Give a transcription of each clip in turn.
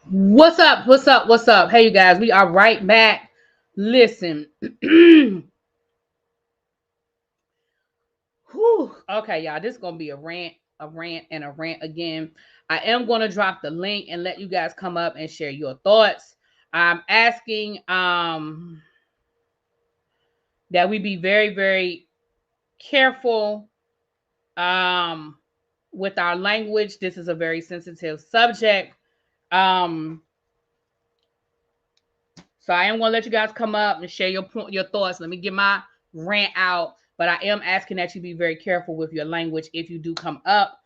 What's up? What's up? What's up? Hey, you guys, we are right back. Listen. Whew. Okay, y'all, this is going to be and a rant again. I am going to drop the link and let you guys come up and share your thoughts. I'm asking that we be very, very careful with our language. This is a very sensitive subject. Um, So I am going to let you guys come up and share your thoughts. Let me get my rant out, but I am asking that you be very careful with your language if you do come up,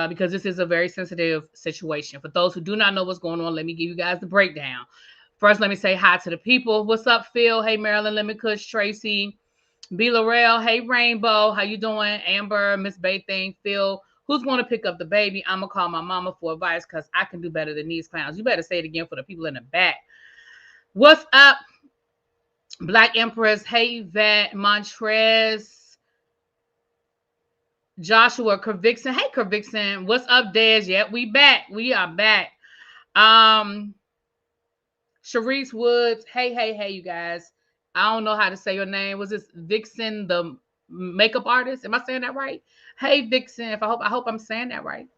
because this is a very sensitive situation. For those who do not know what's going on, let me give you guys the breakdown. First, let me say hi to the people. What's up, Phil? Hey, Marilyn, Lemon Kush, Tracy, B. Laurel. Hey, Rainbow. How you doing? Amber, Miss Bathing, Phil. Who's going to pick up the baby? I'm going to call my mama for advice because I can do better than these clowns. You better say it again for the people in the back. What's up, Black Empress? Hey, Vet, Montrez, Joshua, Kervixen. Hey, Kervixen. What's up, Des? Yep, we back. We are back. Sharice Woods. Hey, you guys. I don't know how to say your name. Was this Vixen, the makeup artist? Am I saying that right? Hey, Vixen. I hope I'm saying that right.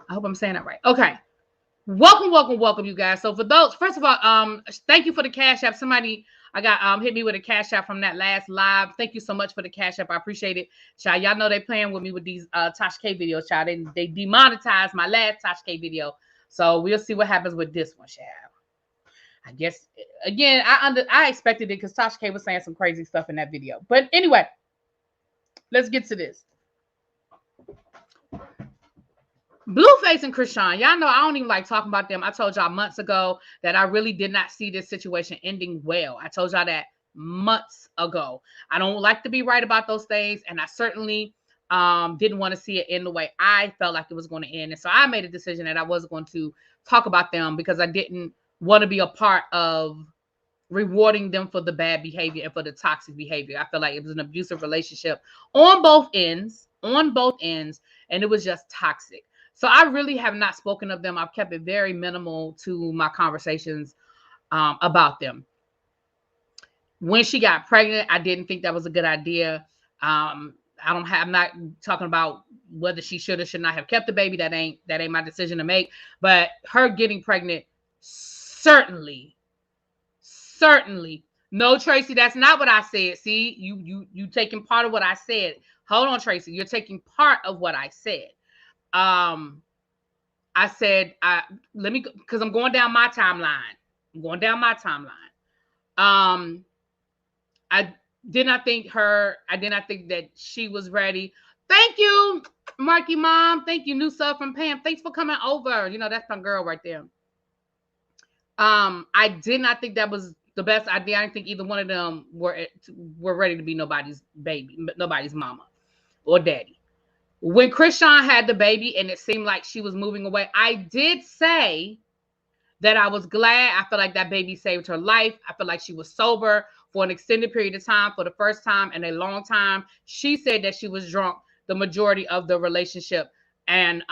I hope I'm saying that right. Okay. Welcome, you guys. So for those, first of all, thank you for the Cash App. Somebody I got hit me with a Cash App from that last live. Thank you so much for the Cash App. I appreciate it. Child, y'all know they playing with me with these Tosh K videos, child. They demonetized my last Tosh K video. So we'll see what happens with this one, child. I guess again, I expected it because Tosh K was saying some crazy stuff in that video. But anyway, let's get to this. Blueface and Krishan, y'all know I don't even like talking about them. I told y'all months ago that I really did not see this situation ending well. I told y'all that months ago. I don't like to be right about those things, and I certainly didn't want to see it end the way I felt like it was going to end. And so I made a decision that I wasn't going to talk about them because I didn't want to be a part of rewarding them for the bad behavior and for the toxic behavior. I felt like it was an abusive relationship on both ends, and it was just toxic. So I really have not spoken of them. I've kept it very minimal to my conversations about them. When she got pregnant, I didn't think that was a good idea. I'm not talking about whether she should or should not have kept the baby. That ain't my decision to make. But her getting pregnant, certainly. No, Tracy, that's not what I said. See, you taking part of what I said. Hold on, Tracy. You're taking part of what I said. I said, let me, because I'm going down my timeline. I did not think that she was ready. Thank you, Marky Mom. Thank you, new sub from Pam. Thanks for coming over. You know, that's my girl right there. I did not think that was the best idea. I didn't think either one of them were ready to be nobody's baby, nobody's mama or daddy. When Krishan had the baby and it seemed like she was moving away, I did say that I was glad. I felt like that baby saved her life. I felt like she was sober for an extended period of time for the first time in a long time. She said that she was drunk the majority of the relationship and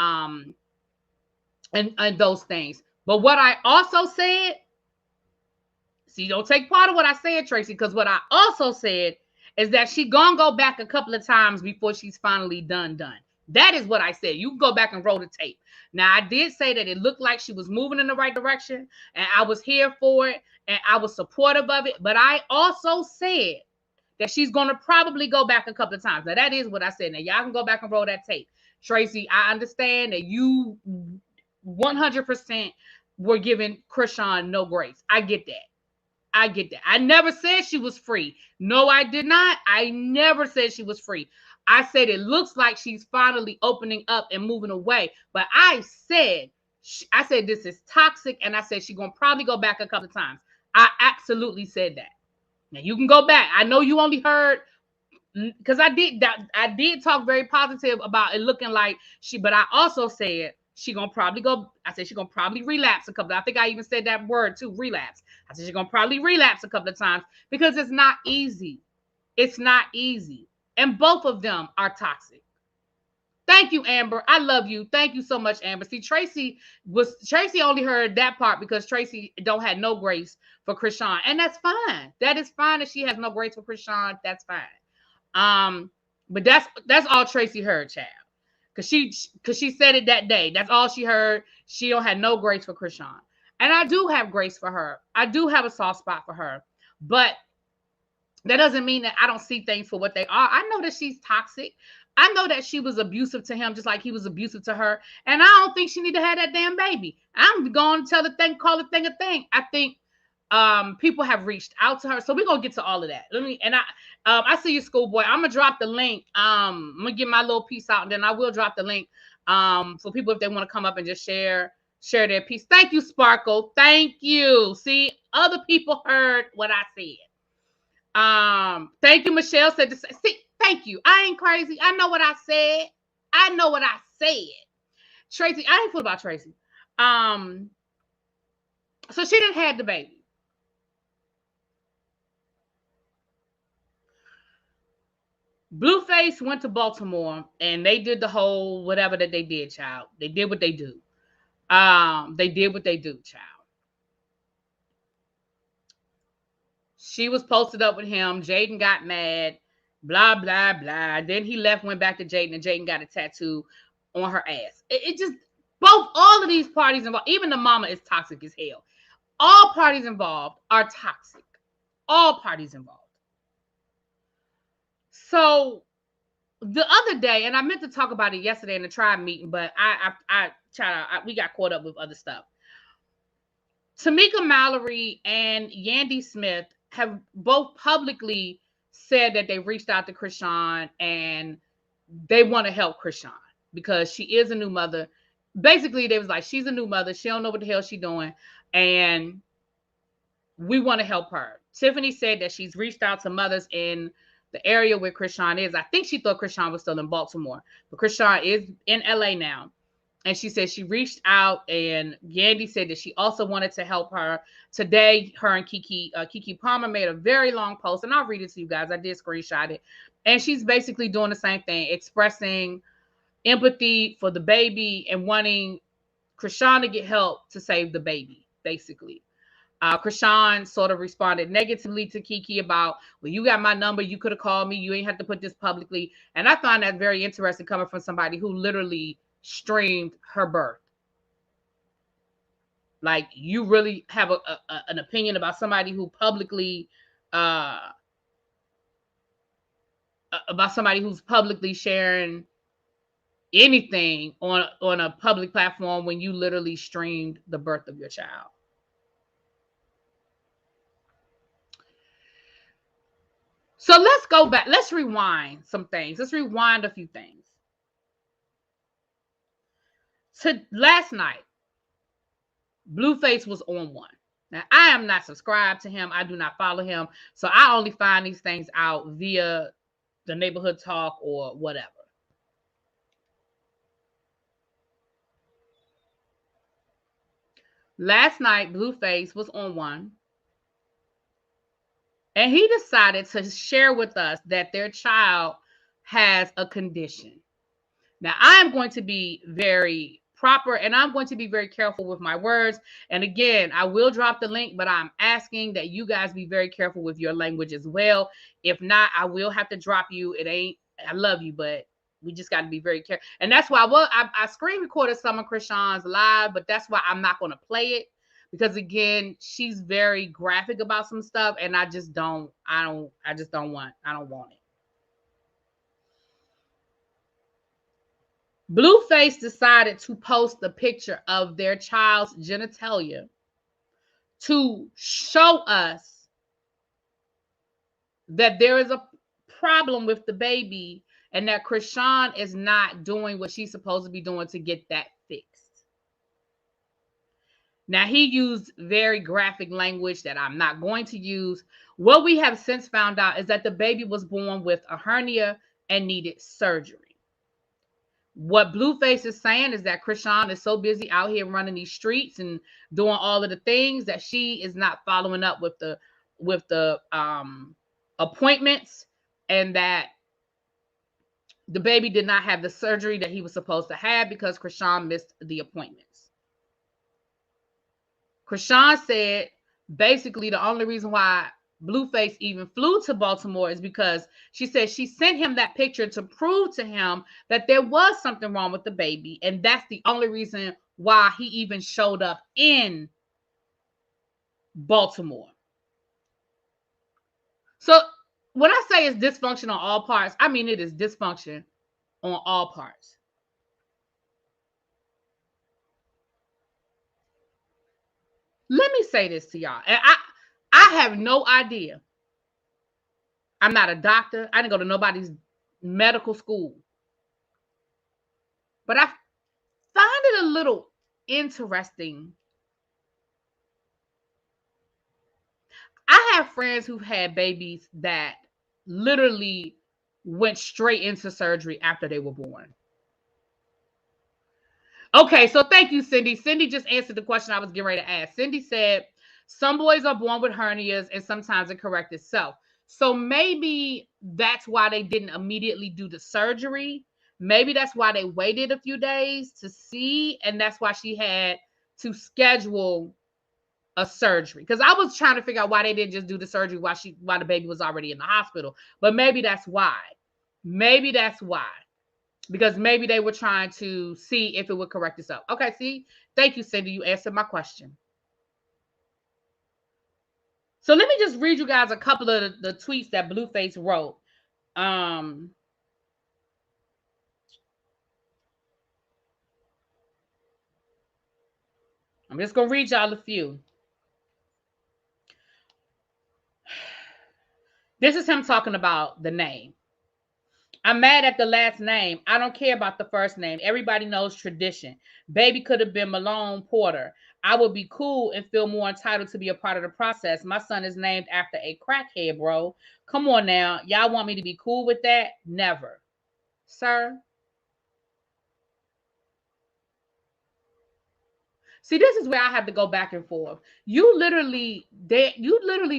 those things. But what I also said, see, don't take part of what I said, Tracy, because what I also said is that she gonna go back a couple of times before she's finally done. That is what I said. You can go back and roll the tape. Now, I did say that it looked like she was moving in the right direction, and I was here for it, and I was supportive of it. But I also said that she's going to probably go back a couple of times. Now, that is what I said. Now, y'all can go back and roll that tape. Tracy, I understand that you 100% were giving Krishan no grace. I get that. I never said she was free. No, I did not. I never said she was free. I said it looks like she's finally opening up and moving away. But I said this is toxic, and I said she's going to probably go back a couple of times. I absolutely said that. Now, you can go back. I know you only heard, because I did talk very positive about it looking like but I also said she gonna probably go. I said she's gonna probably relapse a couple. I think I even said that word too, relapse. I said she's gonna probably relapse a couple of times because it's not easy. It's not easy. And both of them are toxic. Thank you, Amber. I love you. Thank you so much, Amber. See, Tracy only heard that part because Tracy don't have no grace for Krishan. And that's fine. That is fine if she has no grace for Krishan. That's fine. But that's all Tracy heard, child. Cause she said it that day. That's all she heard. She don't have no grace for Krishan. And I do have grace for her. I do have a soft spot for her. But that doesn't mean that I don't see things for what they are. I know that she's toxic. I know that she was abusive to him just like he was abusive to her. And I don't think she need to have that damn baby. I'm going to tell the thing, call the thing a thing. I think people have reached out to her. So we're going to get to all of that. I see you, schoolboy. I'm going to drop the link. I'm going to get my little piece out, and then I will drop the link for people if they want to come up and just share their piece. Thank you, Sparkle. Thank you. See, other people heard what I said. Thank you, Michelle said this. See, thank you. I ain't crazy. I know what I said. Tracy, I ain't fool about Tracy. So she didn't have the baby. Blueface went to Baltimore and they did the whole whatever that they did, child. They did what they do. They did what they do, child. She was posted up with him. Jaden got mad. Blah, blah, blah. Then he left, went back to Jaden, and Jaden got a tattoo on her ass. It just, all of these parties involved, even the mama is toxic as hell. All parties involved are toxic. All parties involved. So the other day, and I meant to talk about it yesterday in the tribe meeting, but we got caught up with other stuff. Tamika Mallory and Yandy Smith have both publicly said that they reached out to Krishan and they want to help Krishan because she is a new mother. Basically, they was like, she's a new mother. She don't know what the hell she's doing. And we want to help her. Tiffany said that she's reached out to mothers in the area where Krishan is. I think she thought Krishan was still in Baltimore, but Krishan is in LA now. And she said she reached out, and Yandy said that she also wanted to help her. Today, her and Kiki Palmer made a very long post, and I'll read it to you guys. I did screenshot it. And she's basically doing the same thing, expressing empathy for the baby and wanting Krishan to get help to save the baby, basically. Krishan sort of responded negatively to Kiki about, well, you got my number. You could have called me. You ain't have to put this publicly. And I find that very interesting coming from somebody who literally streamed her birth. Like, you really have an opinion about somebody who publicly who's publicly sharing anything on a public platform when you literally streamed the birth of your child. So let's go back. Let's rewind some things. Let's rewind a few things. To last night, Blueface was on one. Now, I am not subscribed to him. I do not follow him. So I only find these things out via the neighborhood talk or whatever. Last night, Blueface was on one. And he decided to share with us that their child has a condition. Now, I'm going to be very proper and I'm going to be very careful with my words. And again, I will drop the link, but I'm asking that you guys be very careful with your language as well. If not, I will have to drop you. I love you, but we just got to be very careful. And that's why I screen recorded some of Krishan's live, but that's why I'm not going to play it. Because again, she's very graphic about some stuff, and I don't want it. Blueface decided to post the picture of their child's genitalia to show us that there is a problem with the baby and that Krishan is not doing what she's supposed to be doing to get that fixed. Now, he used very graphic language that I'm not going to use. What we have since found out is that the baby was born with a hernia and needed surgery. What Blueface is saying is that Krishan is so busy out here running these streets and doing all of the things that she is not following up with the appointments, and that the baby did not have the surgery that he was supposed to have because Krishan missed the appointments. Krishan said basically the only reason why Blueface even flew to Baltimore is because she said she sent him that picture to prove to him that there was something wrong with the baby. And that's the only reason why he even showed up in Baltimore. So when I say it's dysfunction on all parts, I mean it is dysfunction on all parts. Let me say this to y'all. And I have no idea. I'm not a doctor. I didn't go to nobody's medical school. But I find it a little interesting. I have friends who've had babies that literally went straight into surgery after they were born. Okay, so thank you, Cindy. Cindy just answered the question I was getting ready to ask. Cindy said, some boys are born with hernias and sometimes it corrects itself. So maybe that's why they didn't immediately do the surgery. Maybe that's why they waited a few days to see. And that's why she had to schedule a surgery. Because I was trying to figure out why they didn't just do the surgery while the baby was already in the hospital. But maybe that's why. Maybe that's why. Because maybe they were trying to see if it would correct itself. Okay, see? Thank you, Cindy. You answered my question. So let me just read you guys a couple of the tweets that Blueface wrote. I'm just going to read y'all a few. This is him talking about the name. I'm mad at the last name. I don't care about the first name. Everybody knows tradition. Baby could have been Malone Porter. I would be cool and feel more entitled to be a part of the process. My son is named after a crackhead, bro. Come on now. Y'all want me to be cool with that? Never. Sir? See, this is where I have to go back and forth. You literally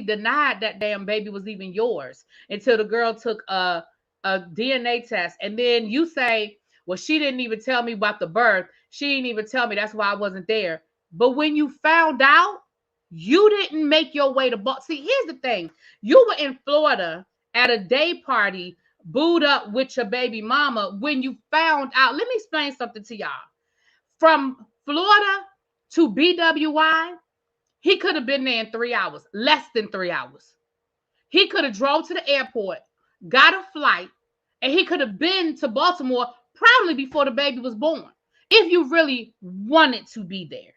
denied that damn baby was even yours until the girl took a DNA test. And then you say, well, she didn't even tell me about the birth. She didn't even tell me. That's why I wasn't there. But when you found out, you didn't make your way to Baltimore. See, here's the thing. You were in Florida at a day party, booed up with your baby mama. When you found out, let me explain something to y'all. From Florida to BWI, he could have been there in 3 hours, less than 3 hours. He could have drove to the airport, got a flight, and he could have been to Baltimore probably before the baby was born, if you really wanted to be there.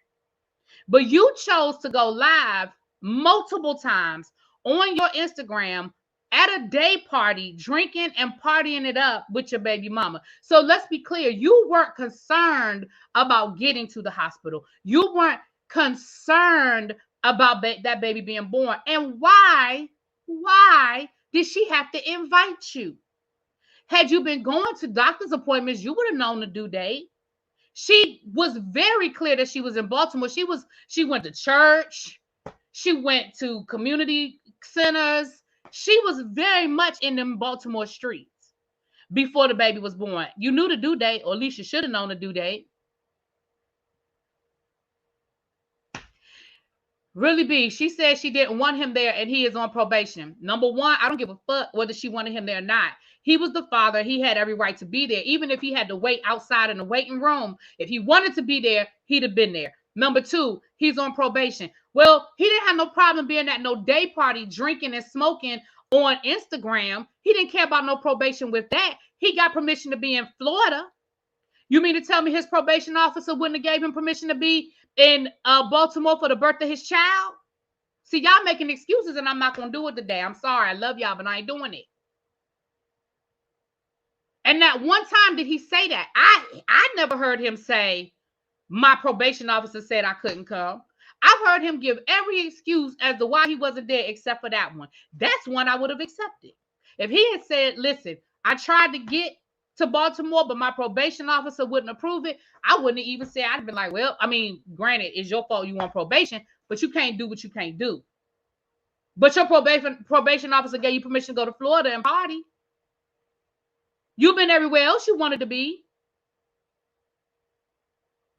But you chose to go live multiple times on your Instagram at a day party, drinking and partying it up with your baby mama. So let's be clear. You weren't concerned about getting to the hospital. You weren't concerned about that baby being born. And why did she have to invite you? Had you been going to doctor's appointments, you would have known the due date. She was very clear that she was in Baltimore. She went to church. She went to community centers. She was very much in them Baltimore streets before the baby was born. You knew the due date, or at least you should have known the due date. Really B, she said she didn't want him there and he is on probation. Number one, I don't give a fuck whether she wanted him there or not. He was the father. He had every right to be there. Even if he had to wait outside in the waiting room, if he wanted to be there, he'd have been there. Number two, he's on probation. Well, he didn't have no problem being at no day party, drinking and smoking on Instagram. He didn't care about no probation with that. He got permission to be in Florida. You mean to tell me his probation officer wouldn't have gave him permission to be in Baltimore for the birth of his child? See, y'all making excuses and I'm not going to do it today. I'm sorry. I love y'all, but I ain't doing it. And not one time did he say that. I never heard him say, my probation officer said I couldn't come. I've heard him give every excuse as to why he wasn't there except for that one. That's one I would have accepted. If he had said, listen, I tried to get to Baltimore, but my probation officer wouldn't approve it, I wouldn't have even said. I'd have been like, well, I mean, granted, it's your fault you on probation, but you can't do what you can't do. But your probation officer gave you permission to go to Florida and party. You've been everywhere else you wanted to be.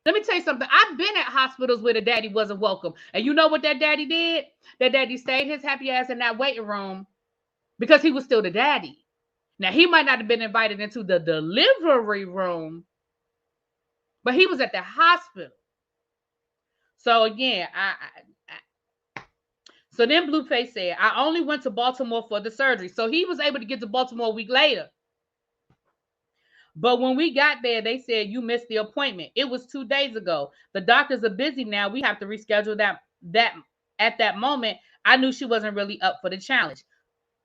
Let me tell you something. I've been at hospitals where the daddy wasn't welcome. And you know what that daddy did? That daddy stayed his happy ass in that waiting room because he was still the daddy. Now, he might not have been invited into the delivery room, but he was at the hospital. So again, so then Blueface said, I only went to Baltimore for the surgery. So he was able to get to Baltimore a week later. But when we got there, they said, you missed the appointment. It was 2 days ago. The doctors are busy now. We have to reschedule that at that moment. I knew she wasn't really up for the challenge.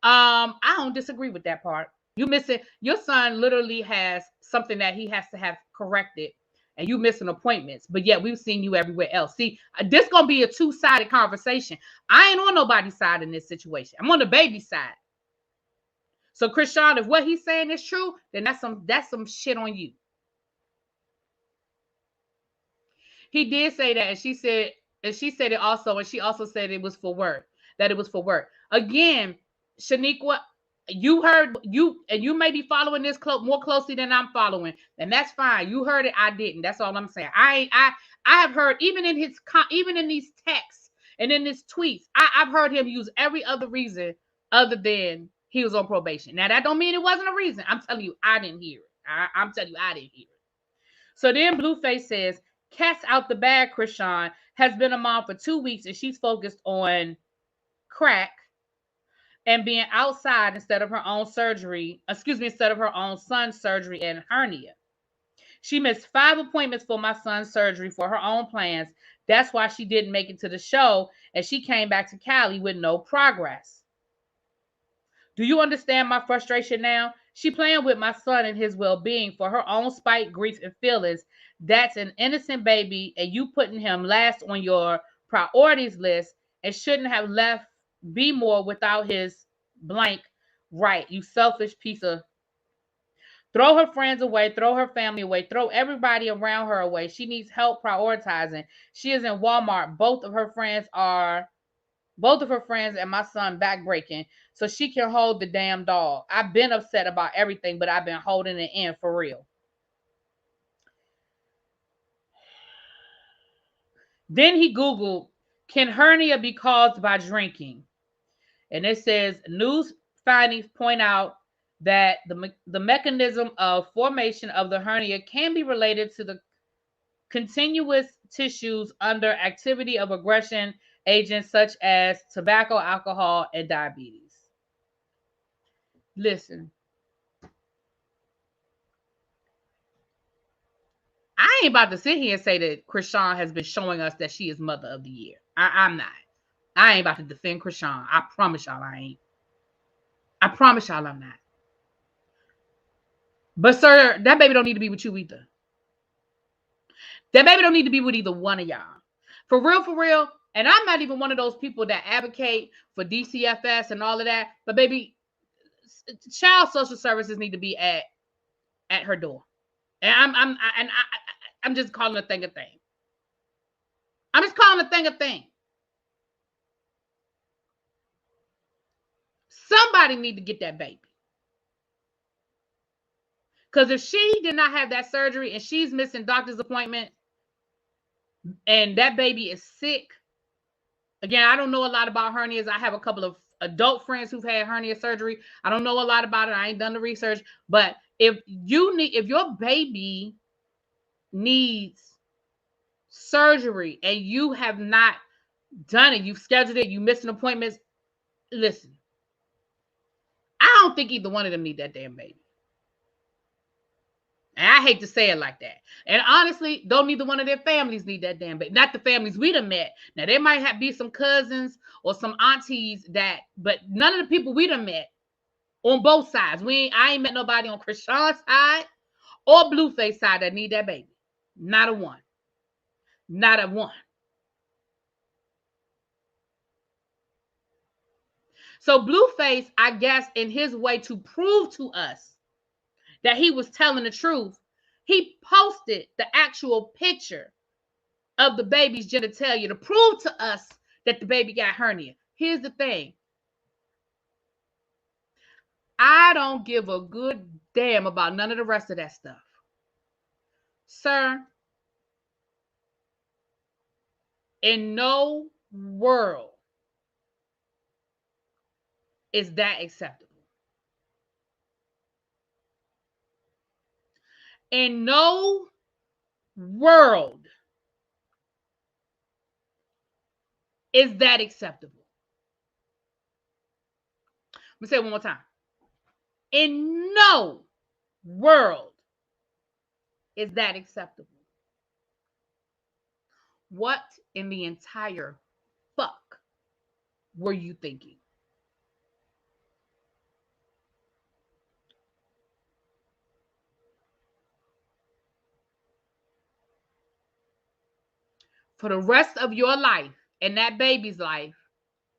I don't disagree with that part. You missing, your son literally has something that he has to have corrected, and you missing appointments, but yet we've seen you everywhere else. See, this gonna be a two-sided conversation. I ain't on nobody's side in this situation. I'm on the baby side. So, Krishan, if what he's saying is true, then that's some shit on you. He did say that, and she said it also, and she also said it was for work. That it was for work. Again, Shaniqua, you heard and you may be following this more closely than I'm following, and that's fine. You heard it, I didn't. That's all I'm saying. I have heard even in these texts and in his tweets, I've heard him use every other reason other than he was on probation. Now that don't mean it wasn't a reason. I'm telling you, I didn't hear it. I'm telling you, I didn't hear it. So then Blueface says, "Cat's out the bag. Krishan has been a mom for 2 weeks, and she's focused on crack and being outside instead of her own surgery. Instead of her own son's surgery and hernia. She missed 5 appointments for my son's surgery for her own plans. That's why she didn't make it to the show, and she came back to Cali with no progress. Do you understand my frustration now? She playing with my son and his well-being for her own spite, grief, and feelings. That's an innocent baby, and you putting him last on your priorities list and shouldn't have left be more without his blank right. You selfish piece of... Throw her friends away, throw her family away, throw everybody around her away. She needs help prioritizing. She is in Walmart. Both of her friends and my son backbreaking so she can hold the damn dog. I've been upset about everything, but I've been holding it in for real." Then he Googled, can hernia be caused by drinking? And it says, news findings point out that the mechanism of formation of the hernia can be related to the continuous tissues under activity of aggression agents such as tobacco, alcohol, and diabetes. Listen, I ain't about to sit here and say that Krishan has been showing us that she is mother of the year. I'm not. I ain't about to defend Krishan. I promise y'all I ain't. I promise y'all I'm not. But sir, that baby don't need to be with you either. That baby don't need to be with either one of y'all. For real. And I'm not even one of those people that advocate for DCFS and all of that. But baby, child social services need to be at her door. And I'm just calling a thing a thing. I'm just calling a thing a thing. Somebody need to get that baby. Because if she did not have that surgery and she's missing doctor's appointment and that baby is sick, again, I don't know a lot about hernias. I have a couple of adult friends who've had hernia surgery. I don't know a lot about it. I ain't done the research. But if your baby needs surgery and you have not done it, you've scheduled it, you missing appointments, listen, I don't think either one of them need that damn baby. And I hate to say it like that. And honestly, don't neither one of their families need that damn baby. Not the families we done met. Now, there might be some cousins or some aunties but none of the people we done met on both sides. I ain't met nobody on Krishan's side or Blueface side that need that baby. Not a one. Not a one. So Blueface, I guess, in his way to prove to us that he was telling the truth, he posted the actual picture of the baby's genitalia to prove to us that the baby got hernia. Here's the thing. I don't give a good damn about none of the rest of that stuff. Sir, in no world is that acceptable. In no world is that acceptable. Let me say it one more time. In no world is that acceptable. What in the entire fuck were you thinking? For the rest of your life and that baby's life,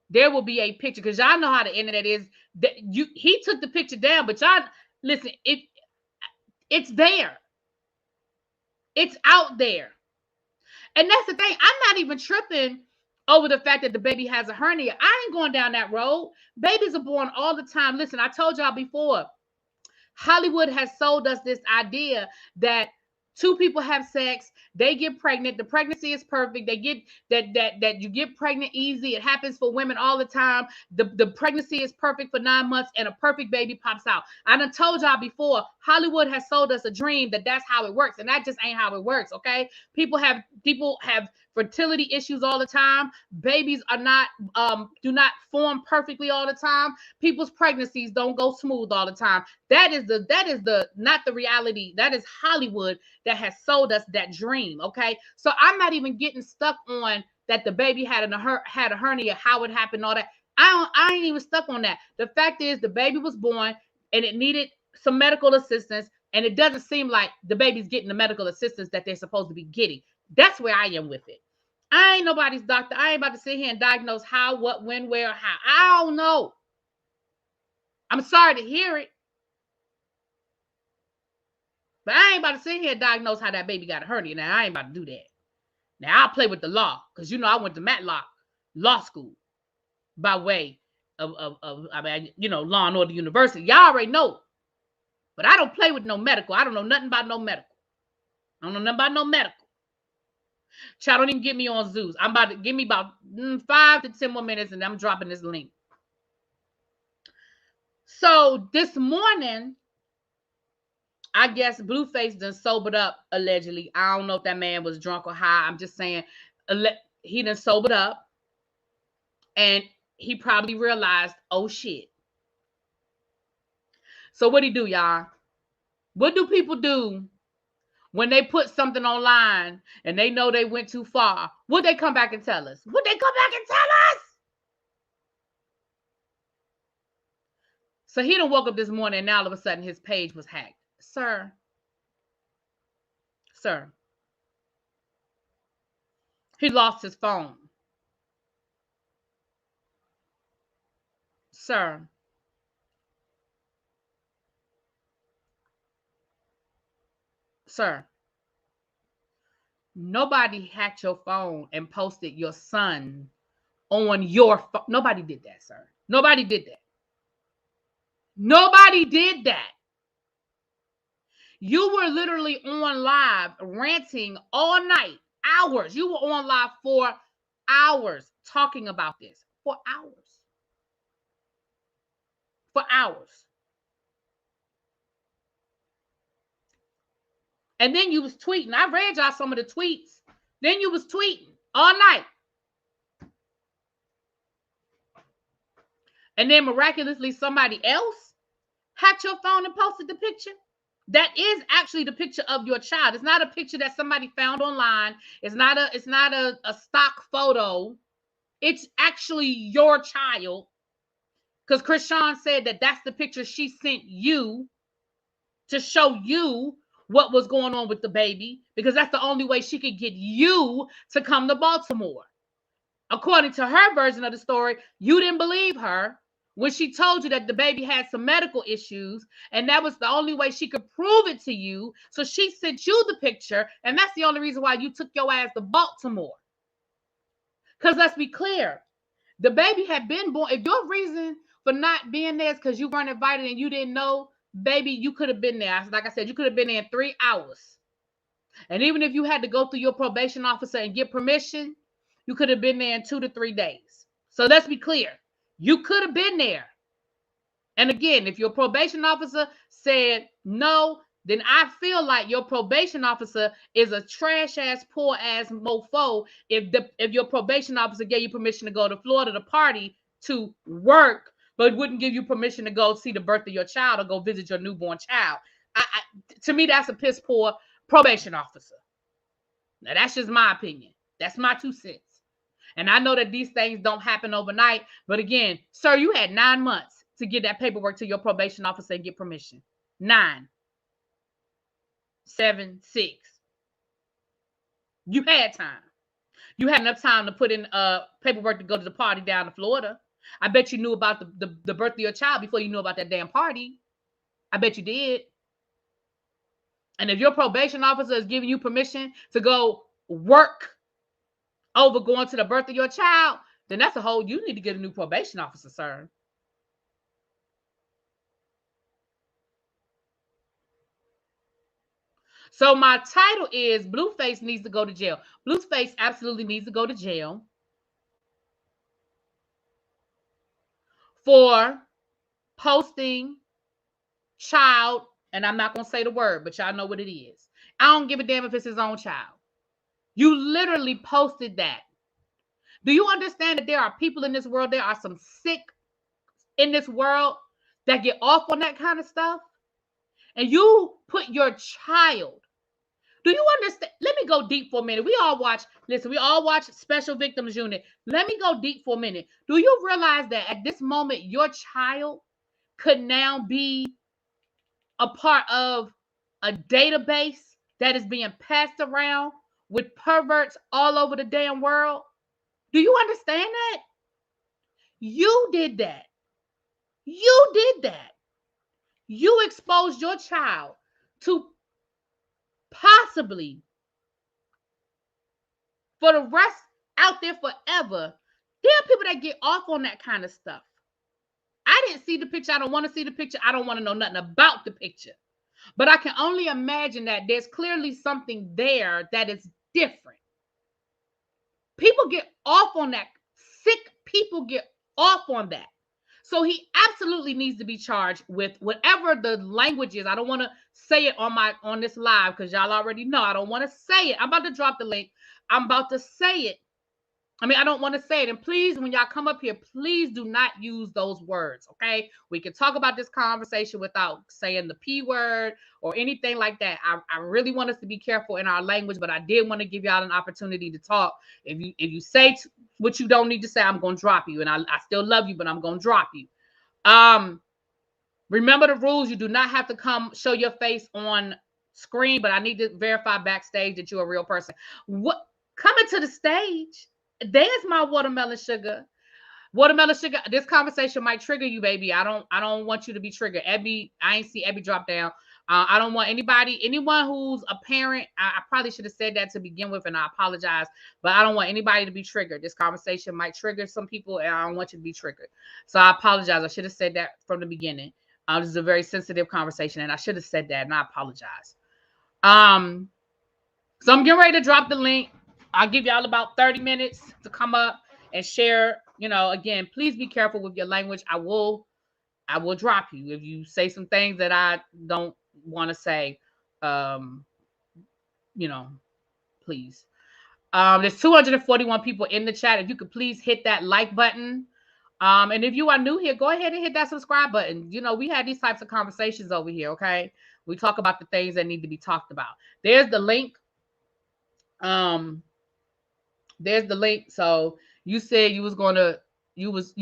there will be a picture, because y'all know how the internet is. That he took the picture down, but y'all listen, it's there. It's out there. And that's the thing. I'm not even tripping over the fact that the baby has a hernia. I ain't going down that road. Babies are born all the time. Listen, I told y'all before, Hollywood has sold us this idea that two people have sex, they get pregnant, the pregnancy is perfect, they get that you get pregnant easy, it happens for women all the time, the pregnancy is perfect for 9 months and a perfect baby pops out. I done told y'all before, Hollywood has sold us a dream that that's how it works, and that just ain't how it works. Okay, people have fertility issues all the time. Babies are not do not form perfectly all the time. People's pregnancies don't go smooth all the time. That is not the reality. That is Hollywood that has sold us that dream. Okay, so I'm not even getting stuck on that the baby had a hernia, how it happened, all that. I ain't even stuck on that. The fact is, the baby was born and it needed some medical assistance, and it doesn't seem like the baby's getting the medical assistance that they're supposed to be getting. That's where I am with it. I ain't nobody's doctor. I ain't about to sit here and diagnose how, what, when, where, how. I don't know. I'm sorry to hear it. But I ain't about to sit here and diagnose how that baby got a hernia. Now, I ain't about to do that. Now, I'll play with the law, because you know I went to Matlock Law School by way of I mean, you know, Law and Order University. Y'all already know. But I don't play with no medical. I don't know nothing about no medical. I don't know nothing about no medical. Child, don't even get me on Zeus. I'm about to give me about 5 to 10 more minutes, and I'm dropping this link. So this morning, I guess Blueface done sobered up, allegedly. I don't know if that man was drunk or high. I'm just saying he done sobered up, and he probably realized, oh shit. So what'd he do, y'all? What do people do when they put something online and they know they went too far? Would they come back and tell us? Would they come back and tell us? So he done woke up this morning and now all of a sudden his page was hacked. Sir. He lost his phone. Sir. Nobody hacked your phone and posted your son on your phone. Nobody did that, sir. Nobody did that. Nobody did that. You were literally on live ranting all night, hours. You were on live for hours talking about this. For hours. For hours. And then you was tweeting. I read y'all some of the tweets. Then you was tweeting all night. And then miraculously somebody else hacked your phone and posted the picture. That is actually the picture of your child. It's not a picture that somebody found online. It's not a stock photo. It's actually your child. Because Krishan said that that's the picture she sent you to show you what was going on with the baby, because that's the only way she could get you to come to Baltimore. According to her version of the story, you didn't believe her when she told you that the baby had some medical issues, and that was the only way she could prove it to you. So she sent you the picture, and that's the only reason why you took your ass to Baltimore. Because let's be clear, the baby had been born. If your reason for not being there because you weren't invited and you didn't know, baby, you could have been there. Like I said, you could have been there in 3 hours. And even if you had to go through your probation officer and get permission, you could have been there in 2 to 3 days. So let's be clear. You could have been there. And again, if your probation officer said no, then I feel like your probation officer is a trash ass, poor ass mofo. If your probation officer gave you permission to go to Florida to party to work, but wouldn't give you permission to go see the birth of your child or go visit your newborn child. To me, that's a piss poor probation officer. Now, that's just my opinion. That's my 2 cents. And I know that these things don't happen overnight. But again, sir, you had 9 months to get that paperwork to your probation officer and get permission. 9, 7, 6. You had time. You had enough time to put in paperwork to go to the party down in Florida. I bet you knew about the birth of your child before you knew about that damn party. I bet you did. And if your probation officer is giving you permission to go work over going to the birth of your child, then that's a whole, you need to get a new probation officer, sir. So my title is Blueface needs to go to jail. Blueface absolutely needs to go to jail for posting child, and I'm not going to say the word, but y'all know what it is. I don't give a damn if it's his own child. You literally posted that. Do you understand that there are people in this world, there are some sick in this world that get off on that kind of stuff? And you put your child. Do you understand? Let me go deep for a minute. We all watch Special Victims Unit. Let me go deep for a minute. Do you realize that at this moment, your child could now be a part of a database that is being passed around with perverts all over the damn world? Do you understand that? You did that. You did that. You exposed your child to possibly, for the rest out there forever, there are people that get off on that kind of stuff. I didn't see the picture. I don't want to see the picture. I don't want to know nothing about the picture. But I can only imagine that there's clearly something there that is different. People get off on that. Sick people get off on that. So he absolutely needs to be charged with whatever the language is. I don't want to say it on this live because y'all already know. I don't want to say it. I'm about to drop the link. I'm about to say it. I don't want to say it. And please, when y'all come up here, please do not use those words, okay? We can talk about this conversation without saying the P word or anything like that. I really want us to be careful in our language, but I did want to give y'all an opportunity to talk. If you say what you don't need to say, I'm going to drop you. And I still love you, but I'm going to drop you. Remember the rules. You do not have to come show your face on screen, but I need to verify backstage that you're a real person. What coming to the stage? There's my watermelon sugar. Watermelon sugar. This conversation might trigger you, baby. I don't want you to be triggered. Ebby, I ain't see Ebby drop down. I don't want anyone who's a parent. I probably should have said that to begin with, and I apologize. But I don't want anybody to be triggered. This conversation might trigger some people, and I don't want you to be triggered. So I apologize. I should have said that from the beginning. This is a very sensitive conversation, and I should have said that, and I apologize. So I'm getting ready to drop the link. I'll give y'all about 30 minutes to come up and share. Again, please be careful with your language. I will drop you if you say some things that I don't want to say. Please. There's 241 people in the chat. If you could please hit that like button. And if you are new here, go ahead and hit that subscribe button. We have these types of conversations over here, okay? We talk about the things that need to be talked about. There's the link. There's the link. So you said you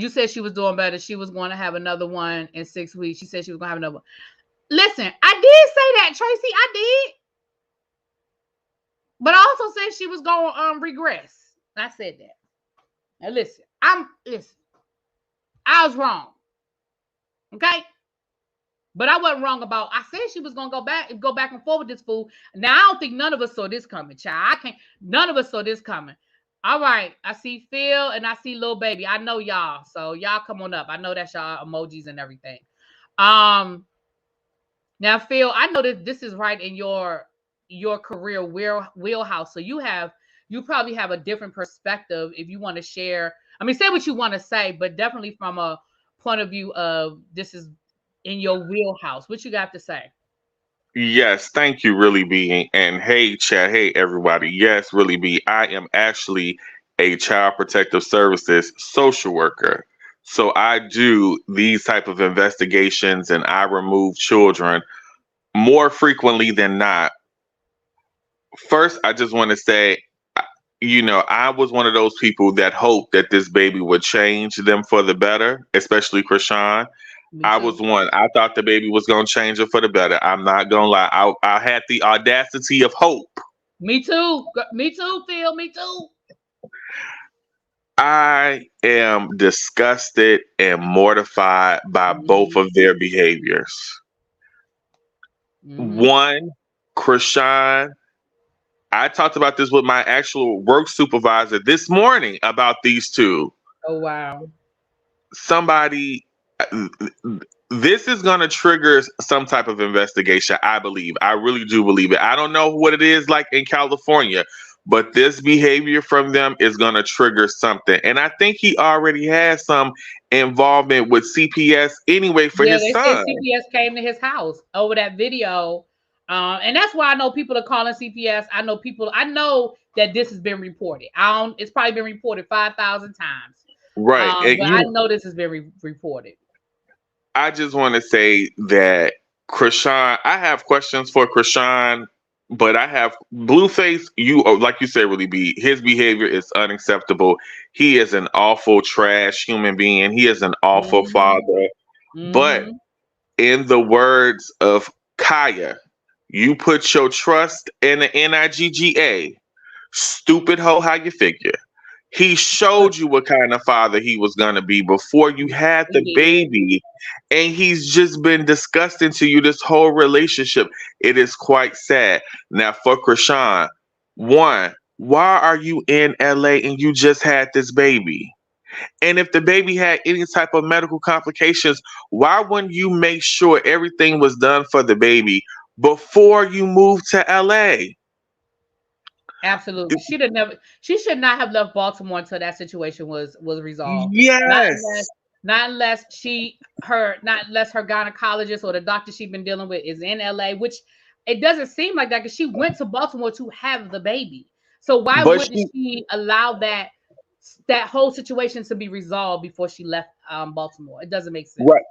said she was doing better. She was going to have another one in 6 weeks. She said she was going to have another one. Listen, I did say that, Tracy. I did. But I also said she was going to regress. I said that. Now listen, I was wrong. Okay? But I wasn't wrong about, I said she was going to go back and forth with this fool. Now, I don't think none of us saw this coming, child. None of us saw this coming. All right. I see Phil and I see Lil Baby. I know y'all. So y'all come on up. I know that's y'all emojis and everything. Um Now Phil, I know that this is right in your career wheelhouse. So you probably have a different perspective if you want to share. I mean, say what you want to say, but definitely from a point of view of this is in your wheelhouse. What you got to say? Yes, thank you, Really B. And hey, chat, hey, everybody. Yes, Really B. I am actually a child protective services social worker. So I do these type of investigations and I remove children more frequently than not. First, I just want to say, I was one of those people that hoped that this baby would change them for the better, especially Krishan. Me I was too. one. I thought the baby was gonna change her for the better. I'm not gonna lie. I had the audacity of hope. Me too. Me too, Phil. Me too. I am disgusted and mortified by both Hmm. of their behaviors. Hmm. One, Krishan, I talked about this with my actual work supervisor this morning about these two. Oh wow. Somebody, this is going to trigger some type of investigation. I believe. I really do believe it. I don't know what it is like in California, but this behavior from them is going to trigger something. And I think he already has some involvement with CPS anyway for Yeah, his they said son. CPS came to his house over that video. And that's why I know people are calling CPS. I know that this has been reported. It's probably been reported 5,000 times. Right. And But I know this has been reported. I just want to say that Krishan, I have questions for Krishan, but I have Blueface. Like you said, Really B. His behavior is unacceptable. He is an awful trash human being. He is an awful Hmm. father. But Hmm. in the words of Kaya, you put your trust in the NIGGA. Stupid hoe, how you figure? He showed you what kind of father he was going to be before you had He the did. baby. And he's just been disgusting to you this whole relationship. It is quite sad. Now, for Krishan, one, why are you in LA and you just had this baby? And if the baby had any type of medical complications, why wouldn't you make sure everything was done for the baby before you moved to LA? Absolutely. She should not have left Baltimore until that situation was resolved. Not unless Yes. not unless her gynecologist or the doctor she's been dealing with is in LA, which it doesn't seem like that because she went to Baltimore to have the baby. So why But wouldn't she, she allow that whole situation to be resolved before she left Baltimore? It doesn't make sense. right.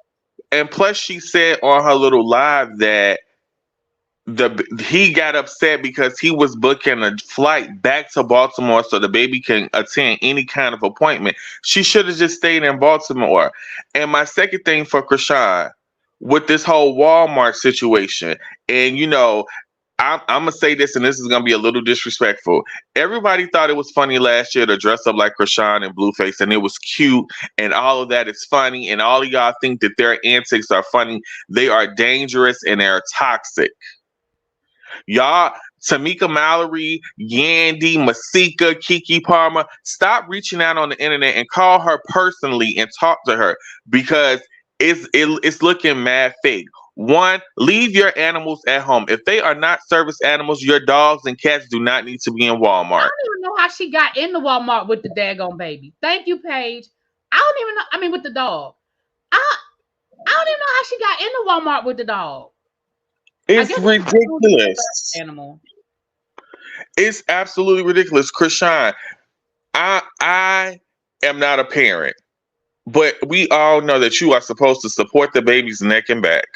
And plus, she said on her little live that he got upset because he was booking a flight back to Baltimore so the baby can attend any kind of appointment. She should have just stayed in Baltimore. And my second thing for Krishan, with this whole Walmart situation, and I'm gonna say this, and this is gonna be a little disrespectful. Everybody thought it was funny last year to dress up like Krishan and Blueface, and it was cute, and all of that is funny, and all of y'all think that their antics are funny. They are dangerous and they're toxic. Y'all, Tamika Mallory, Yandy, Masika, Kiki Palmer, stop reaching out on the internet and call her personally and talk to her because it's looking mad fake. One, leave your animals at home. If they are not service animals, your dogs and cats do not need to be in I Walmart. don't even know how she got in the Walmart with the daggone baby. Thank you, Paige. I don't even know. I mean, with the dog. I I don't even know how she got in the Walmart with the dog. I It's guess it's included in the ridiculous. service animal. It's absolutely ridiculous. Krishan, I am not a parent, but we all know that you are supposed to support the baby's neck and back.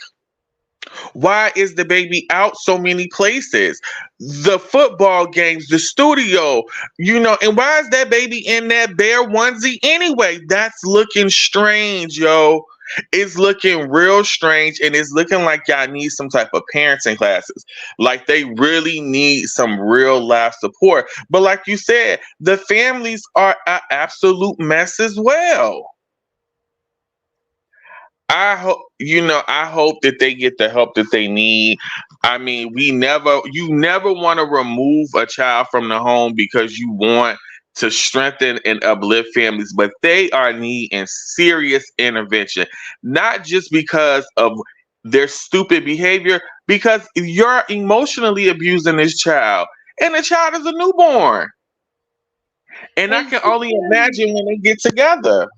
Why is the baby out so many places? The football games, the studio, and why is that baby in that bear onesie anyway? That's looking strange, yo. It's looking real strange, and it's looking like y'all need some type of parenting classes. Like they really need some real life support. But like you said, the families are an absolute mess as well. I hope that they get the help that they need. I mean, you never want to remove a child from the home because you want to strengthen and uplift families, but they are needing serious intervention, not just because of their stupid behavior, because you're emotionally abusing this child, and the child is a newborn. And I And can only imagine when they get together.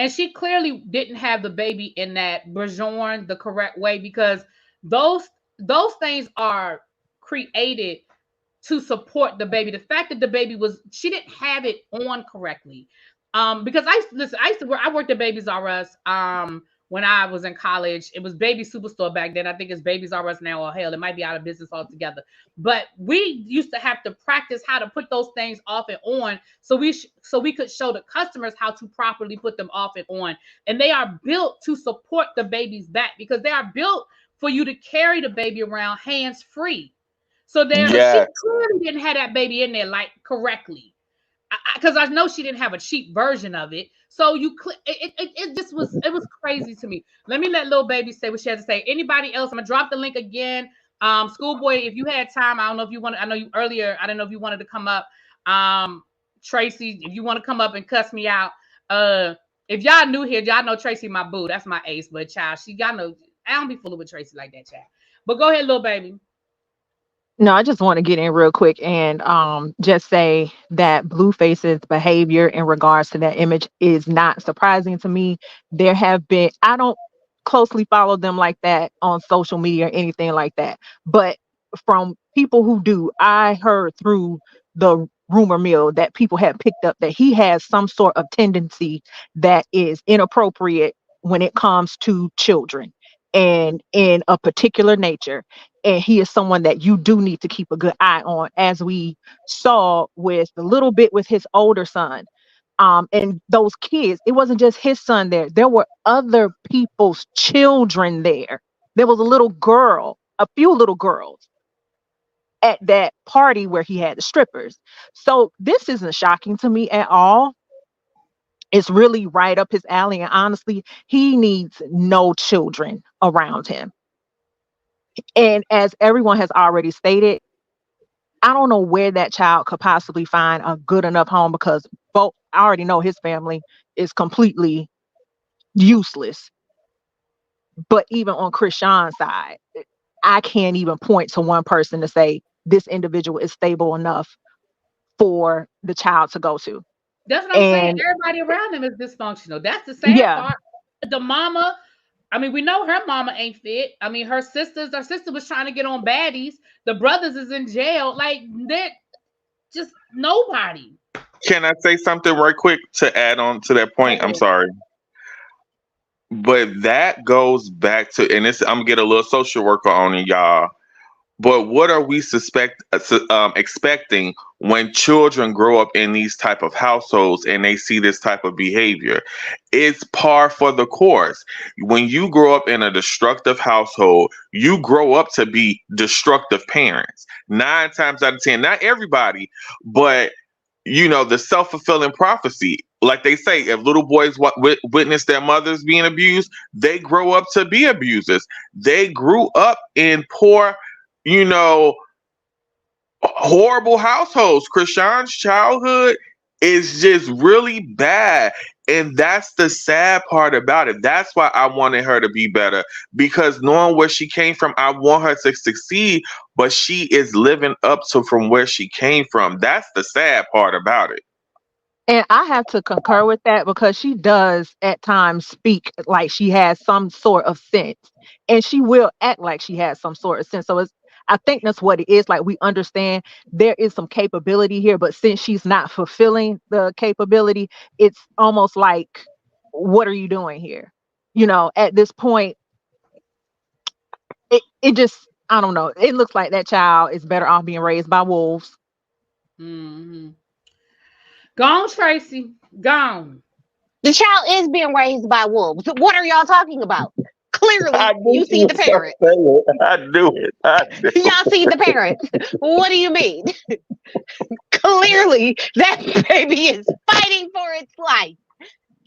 she clearly didn't have the baby in that bourgeois the correct way, because those those things are created to support the baby. The fact that the baby was, she didn't have it on correctly. Because I used to work, I worked at Babies R Us when I was in college. It was Baby Superstore back then. I think it's Babies R Us now, or hell, it might be out of business altogether. But we used to have to practice how to put those things off and on, so we could show the customers how to properly put them off and on. And they are built to support the baby's back, because they are built for you to carry the baby around hands free. So she Yes. clearly didn't have that baby in there like correctly, because I know she didn't have a cheap version of it. So it just was, it was crazy to me. Let me let little baby say what she had to say. Anybody else? I'm gonna drop the link again. Schoolboy, if you had time, I don't know if you want. I know you earlier. I don't know if you wanted to come up. Tracy, if you want to come up and cuss me out. If y'all new here, y'all know Tracy my boo. That's my ace, but child, y'all know I don't be fooling with Tracy like that, child. But go ahead, little baby. No, I just want to get in real quick and just say that Blueface's behavior in regards to that image is not surprising to me. There have been, I don't closely follow them like that on social media or anything like that. But from people who do, I heard through the rumor mill that people had picked up that he has some sort of tendency that is inappropriate when it comes to children and in a particular nature. And he is someone that you do need to keep a good eye on, as we saw with a little bit with his older son. And those kids, it wasn't just his son there. There were other people's children there. There was a little girl, a few little girls at that party where he had the strippers. So this isn't shocking to me at all. It's really right up his alley. And honestly, he needs no children around him. And as everyone has already stated, I don't know where that child could possibly find a good enough home, because both, I already know his family is completely useless. But even on Krishan's side, I can't even point to one person to say this individual is stable enough for the child to go to. That's what I'm saying. And Everybody around him is dysfunctional. That's the sad yeah, part. The mama, I mean, we know her mama ain't fit. I mean, her sister was trying to get on baddies. The brothers is in jail. Like, that, just nobody. Can I say something right quick to add on to that point? I'm sorry. But that goes back to, and this, I'm gonna get a little social worker on it, y'all. But what are we expecting when children grow up in these type of households and they see this type of behavior? It's par for the course. When you grow up in a destructive household, you grow up to be destructive parents. 9 times out of 10, not everybody, but the self-fulfilling prophecy. Like they say, if little boys witness their mothers being abused, they grow up to be abusers. They grew up in poor, horrible households. Krishan's childhood is just really bad. And that's the sad part about it. That's why I wanted her to be better, because knowing where she came from, I want her to succeed, but she is living up to from where she came from. That's the sad part about it. and I have to concur with that, because she does at times speak like she has some sort of sense, and she will act like she has some sort of sense. So I think that's what it is. Like, we understand there is some capability here, but since she's not fulfilling the capability, it's almost like, what are you doing here? At this point, it just, I don't know. It looks like that child is better off being raised by wolves. Mm-hmm. Gone, Tracy. Gone. The child is being raised by wolves. What are y'all talking about? Clearly, you see the parents. I knew it. Y'all see the parents. What do you mean? Clearly, that baby is fighting for its life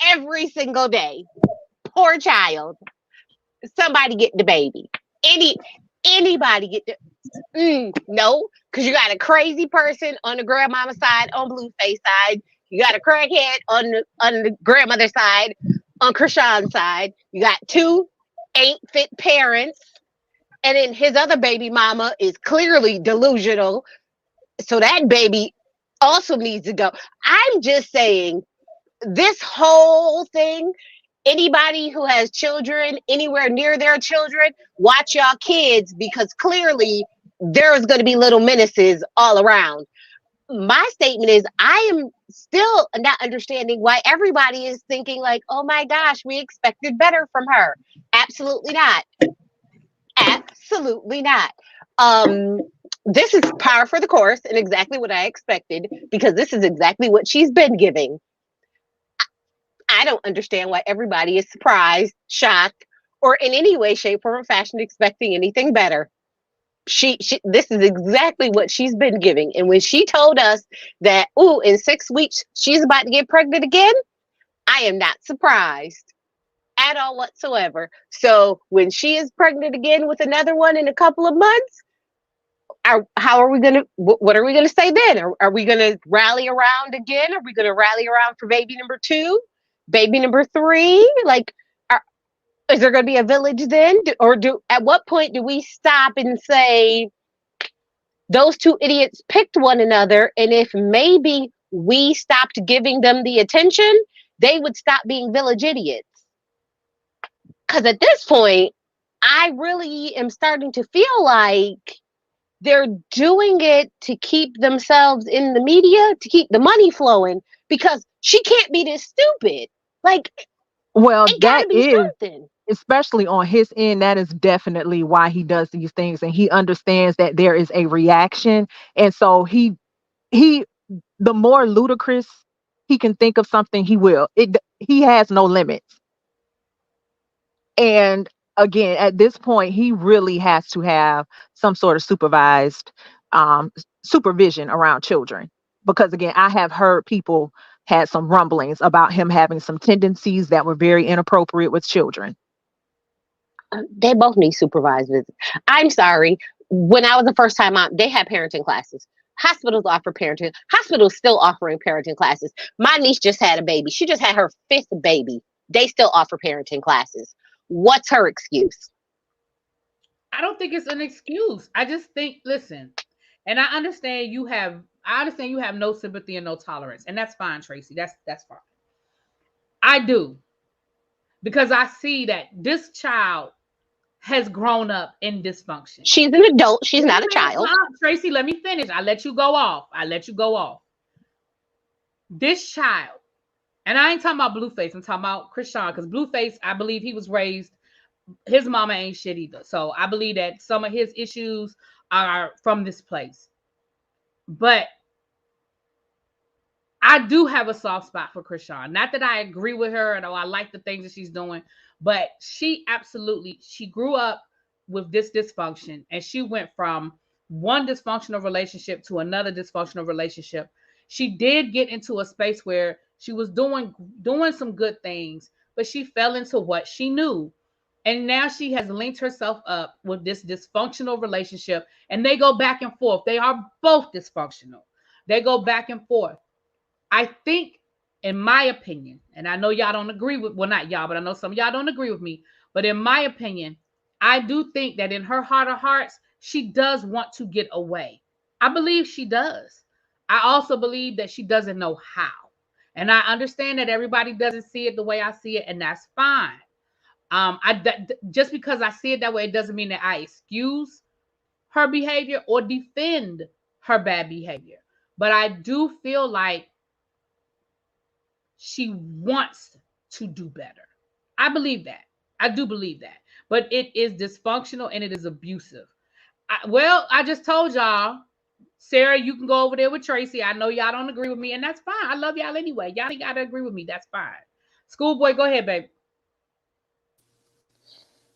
every single day. Poor child. Somebody get the baby. anybody get no, because you got a crazy person on the grandmama side, on Blueface side. You got a crackhead on the grandmother side, on Krishan's side. You got two ain't fit parents, and then his other baby mama is clearly delusional. So that baby also needs to go. I'm just saying, this whole thing, anybody who has children anywhere near their children, watch y'all kids, because clearly there's going to be little menaces all around. My statement is, I am still not understanding why everybody is thinking like, oh my gosh, we expected better from her. Absolutely not. Absolutely not. This is par for the course and exactly what I expected, because this is exactly what she's been giving. I don't understand why everybody is surprised, shocked, or in any way, shape, or fashion expecting anything better. This is exactly what she's been giving. And when she told us that, in 6 weeks, she's about to get pregnant again, I am not surprised at all whatsoever. So when she is pregnant again with another one in a couple of months, how are we going to, what are we going to say then? Are we going to rally around again? Are we going to rally around for baby number 2, baby number 3? Like, is there going to be a village then? At what point do we stop and say, those two idiots picked one another, and if maybe we stopped giving them the attention, they would stop being village idiots? Because at this point, I really am starting to feel like they're doing it to keep themselves in the media, to keep the money flowing, because she can't be this stupid. Like, well, it gotta be something. Especially on his end, that is definitely why he does these things, and he understands that there is a reaction, and so he the more ludicrous he can think of something, he will. He has no limits. And again, at this point, he really has to have some sort of supervised supervision around children, because again, I have heard people had some rumblings about him having some tendencies that were very inappropriate with children. They both need supervised visits. I'm sorry. When I was the first time out, they had parenting classes. Hospitals offer parenting. Hospitals still offering parenting classes. My niece just had a baby. She just had her 5th baby. They still offer parenting classes. What's her excuse? I don't think it's an excuse. I just think, listen, and I understand you have no sympathy and no tolerance, and that's fine, Tracy. That's fine. I do, because I see that this child has grown up in dysfunction. She's an adult. She's not a child. Tracy, let me finish. I let you go off. This child, and I ain't talking about Blueface, I'm talking about Krishan, because Blueface, I believe he was raised, his mama ain't shit either. So I believe that some of his issues are from this place. But I do have a soft spot for Krishan. Not that I agree with her and I like the things that she's doing, but she grew up with this dysfunction, and she went from one dysfunctional relationship to another dysfunctional relationship. She did get into a space where she was doing some good things, but she fell into what she knew. And now she has linked herself up with this dysfunctional relationship, and they go back and forth. They are both dysfunctional. They go back and forth. I think, in my opinion, and I know y'all don't agree with, well, not y'all, but I know some of y'all don't agree with me, but in my opinion, I do think that in her heart of hearts, she does want to get away. I believe she does. I also believe that she doesn't know how. And I understand that everybody doesn't see it the way I see it, and that's fine. Just because I see it that way, it doesn't mean that I excuse her behavior or defend her bad behavior. But I do feel like she wants to do better. I believe that. I do believe that. But it is dysfunctional and it is abusive. I just told y'all, Sarah, you can go over there with Tracy. I know y'all don't agree with me, and that's fine. I love y'all anyway. Y'all ain't got to agree with me. That's fine. Schoolboy, go ahead, baby.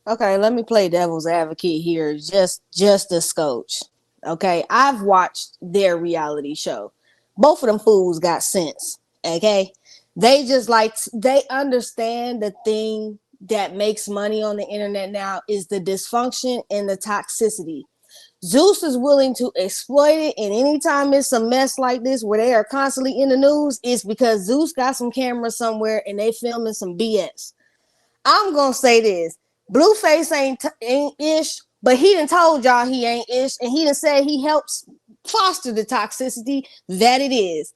Okay, let me play devil's advocate here, just a scotch. Okay, I've watched their reality show. Both of them fools got sense. Okay, they understand the thing that makes money on the internet now is the dysfunction and the toxicity. Zeus is willing to exploit it, and anytime it's a mess like this where they are constantly in the news, it's because Zeus got some cameras somewhere and they filming some BS. I'm gonna say this: Blueface ain't ish, but he done told y'all he ain't ish, and he done said he helps foster the toxicity that it is.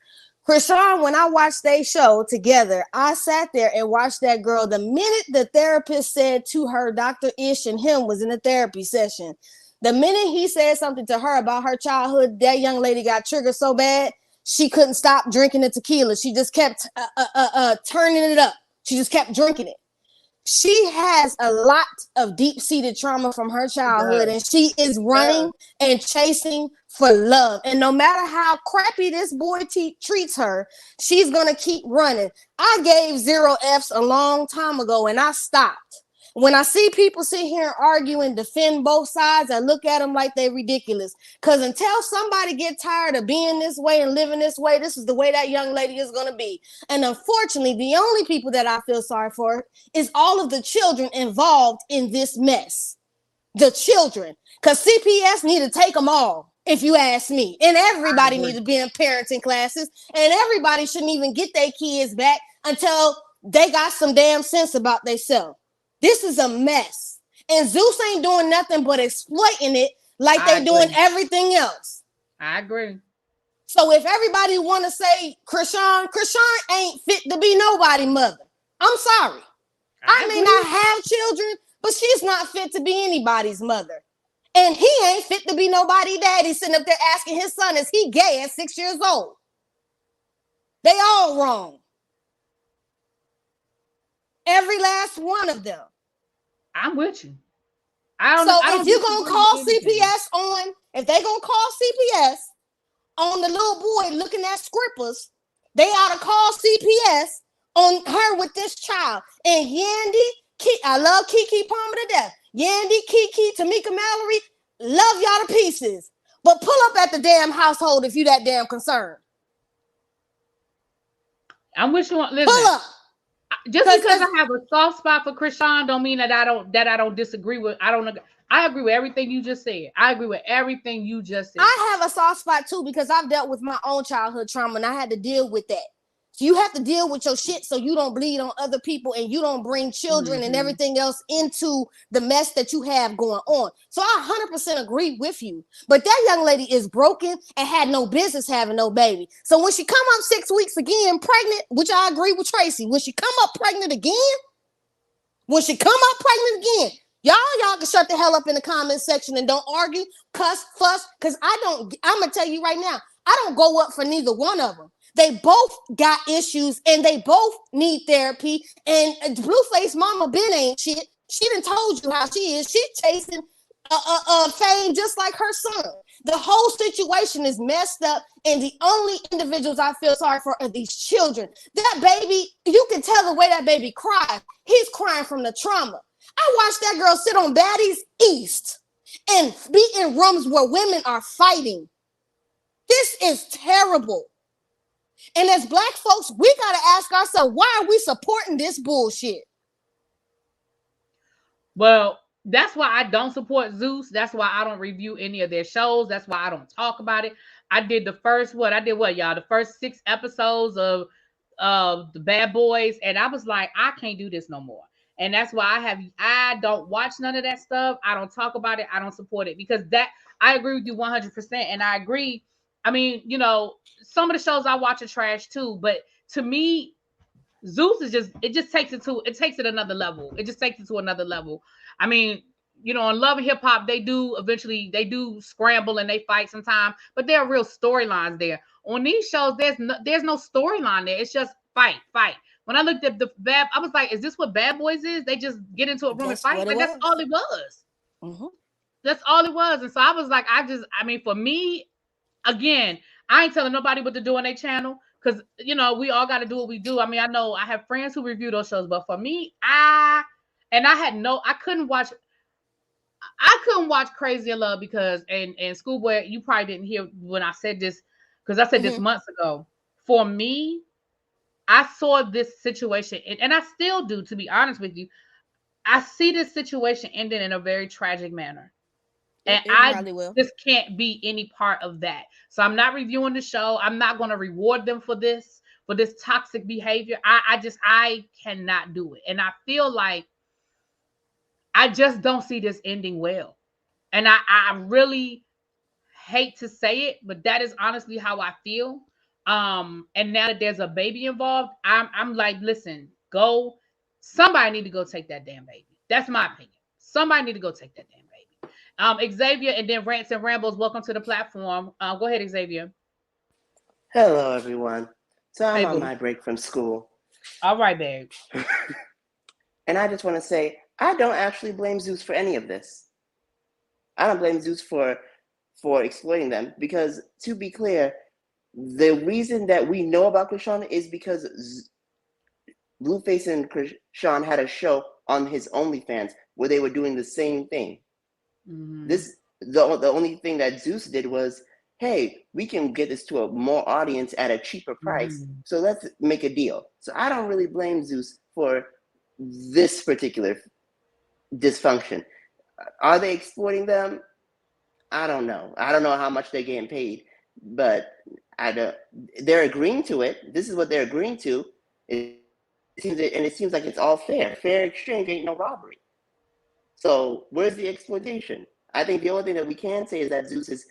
Krishan, when I watched their show together, I sat there and watched that girl. The minute the therapist said to her, Dr. Ish and him was in a therapy session. The minute he said something to her about her childhood, that young lady got triggered so bad, she couldn't stop drinking the tequila. She just kept turning it up. She just kept drinking it. She has a lot of deep-seated trauma from her childhood, and she is running and chasing for love. And no matter how crappy this boy treats her, she's going to keep running. I gave 0 Fs a long time ago, and I stopped. When I see people sit here and argue and defend both sides, I look at them like they're ridiculous. Because until somebody get tired of being this way and living this way, this is the way that young lady is going to be. And unfortunately, the only people that I feel sorry for is all of the children involved in this mess. The children. Because CPS need to take them all, if you ask me. And everybody needs to be in parenting classes. And everybody shouldn't even get their kids back until they got some damn sense about themselves. This is a mess. And Zeus ain't doing nothing but exploiting it like they're doing everything else. I agree. So if everybody want to say Krishan ain't fit to be nobody's mother. I'm sorry. I may not have children, but she's not fit to be anybody's mother. And he ain't fit to be nobody's daddy, sitting up there asking his son, is he gay at 6 years old? They all wrong. Every last one of them. I'm with you. If you're going to call CPS on, if they're going to call CPS on the little boy looking at scrippers, they ought to call CPS on her with this child. And Yandy, I love Keke Palmer to death. Yandy, Keke, Tamika Mallory, love y'all to pieces. But pull up at the damn household if you that damn concerned. I'm with you. Listen, pull up. Just because I have a soft spot for Krishan don't mean that I don't disagree with. I agree with everything you just said. I have a soft spot too because I've dealt with my own childhood trauma and I had to deal with that. So you have to deal with your shit so you don't bleed on other people and you don't bring children and everything else into the mess that you have going on. So I 100% agree with you. But that young lady is broken and had no business having no baby. So when she come up 6 weeks again pregnant, which I agree with Tracy, when she come up pregnant again, y'all can shut the hell up in the comment section and don't argue, cuss, fuss, because I'm going to tell you right now, I don't go up for neither one of them. They both got issues and they both need therapy. And Blueface mama Ben ain't shit. She done told you how she is. She's chasing fame just like her son. The whole situation is messed up. And the only individuals I feel sorry for are these children. That baby, you can tell the way that baby cries. He's crying from the trauma. I watched that girl sit on Baddies East and be in rooms where women are fighting. This is terrible. And as Black folks, we got to ask ourselves, why are we supporting this bullshit? Well, that's why I don't support Zeus. That's why I don't review any of their shows. That's why I don't talk about it. I did the first 6 episodes of the Bad Boys. And I was like, I can't do this no more. And that's why I don't watch none of that stuff. I don't talk about it. I don't support it because I agree with you 100%. And I agree. I mean, some of the shows I watch are trash too, but to me, Zeus is takes it another level. It just takes it to another level. I mean, on Love and Hip Hop, they do scramble and they fight sometimes, but there are real storylines there. On these shows, there's no storyline there. It's just fight. When I looked at I was like, is this what Bad Boys is? They just get into a room and fight. Like, that's all it was. Mm-hmm. That's all it was. And so I was like, for me, again, I ain't telling nobody what to do on their channel because, we all got to do what we do. I mean, I know I have friends who review those shows, but for me, I couldn't watch Crazy in Love because, and Schoolboy, you probably didn't hear when I said this because I said this months ago. For me, I saw this situation, and I still do, to be honest with you. I see this situation ending in a very tragic manner. And It I probably will. just can't be any part of that. So I'm not reviewing the show. I'm not going to reward them for this toxic behavior. I cannot do it. And I feel like I just don't see this ending well. And I really hate to say it, but that is honestly how I feel. And now that there's a baby involved, I'm like, listen, go. Somebody need to go take that damn baby. That's my opinion. Somebody need to go take that damn baby. Xavier, and then Rants and Rambles, welcome to the platform. Go ahead, Xavier. Hello, everyone. So I'm Hey, on boo. my break from school. All right, babe. And I just want to say, I don't actually blame Zeus for any of this. I don't blame Zeus for exploiting them, because to be clear, the reason that we know about Krishan is because Blueface and Krishan had a show on his OnlyFans where they were doing the same thing. Mm-hmm. The only thing that Zeus did was, hey, we can get this to a more audience at a cheaper price, so let's make a deal. So I don't really blame Zeus for this particular dysfunction. Are they exploiting them? I don't know. I don't know how much they're getting paid, but they're agreeing to it. This is what they're agreeing to. It seems like it's all fair. Fair exchange ain't no robbery. So where's the exploitation? I think the only thing that we can say is that Zeus is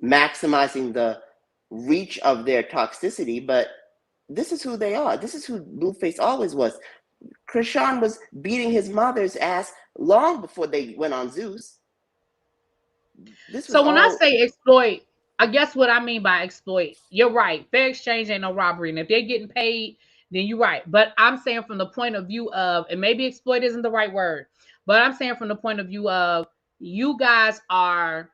maximizing the reach of their toxicity, but this is who they are. This is who Blueface always was. Krishan was beating his mother's ass long before they went on Zeus. So when I say exploit, I guess what I mean by exploit, you're right. Fair exchange ain't no robbery. And if they're getting paid, then you're right. But I'm saying from the point of view of, and maybe exploit isn't the right word, but I'm saying from the point of view of, you guys are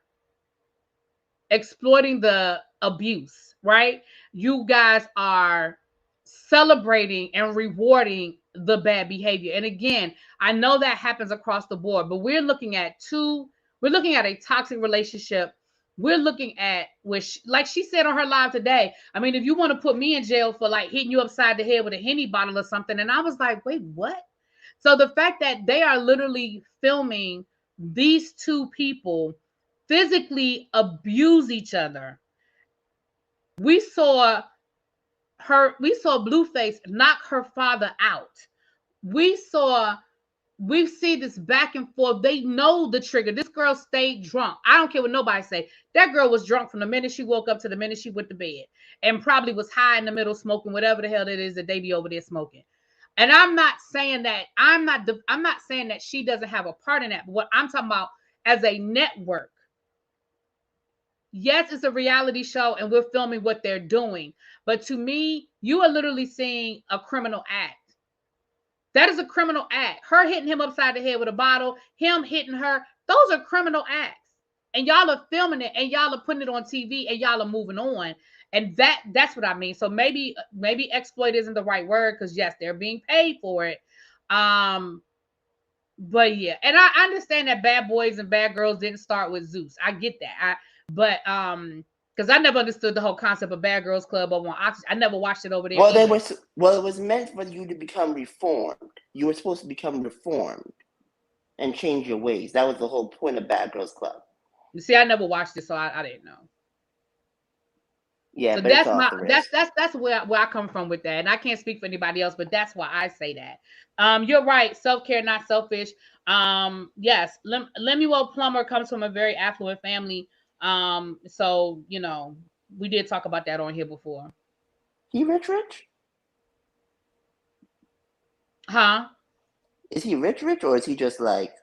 exploiting the abuse, right? You guys are celebrating and rewarding the bad behavior. And again, I know that happens across the board, but we're looking at a toxic relationship. We're looking at, which, like she said on her live today, I mean, if you want to put me in jail for like hitting you upside the head with a Henny bottle or something, and I was like, wait, what? So the fact that they are literally filming these two people physically abuse each other. We saw Blueface knock her father out. We see this back and forth. They know the trigger. This girl stayed drunk. I don't care what nobody say. That girl was drunk from the minute she woke up to the minute she went to bed, and probably was high in the middle smoking whatever the hell it is that they be over there smoking. And I'm not saying that saying that she doesn't have a part in that. But what I'm talking about as a network, yes, it's a reality show and we're filming what they're doing. But to me, you are literally seeing a criminal act. That is a criminal act. Her hitting him upside the head with a bottle, him hitting her. Those are criminal acts. And y'all are filming it and y'all are putting it on TV and y'all are moving on. And that's what I mean. So maybe exploit isn't the right word, because yes, they're being paid for it. But yeah, and I understand that bad boys and bad girls didn't start with Zeus. I get that. Because I never understood the whole concept of Bad Girls Club over on Oxygen. I never watched it over there. Well, it was meant for you to become reformed. You were supposed to become reformed and change your ways. That was the whole point of Bad Girls Club. You see, I never watched it, so I didn't know. Yeah, so but that's where I come from with that, and I can't speak for anybody else, but that's why I say that. You're right. Self-care, not selfish. Yes, Lemuel Plummer comes from a very affluent family. So we did talk about that on here before. He rich? Huh? Is he rich, or is he just like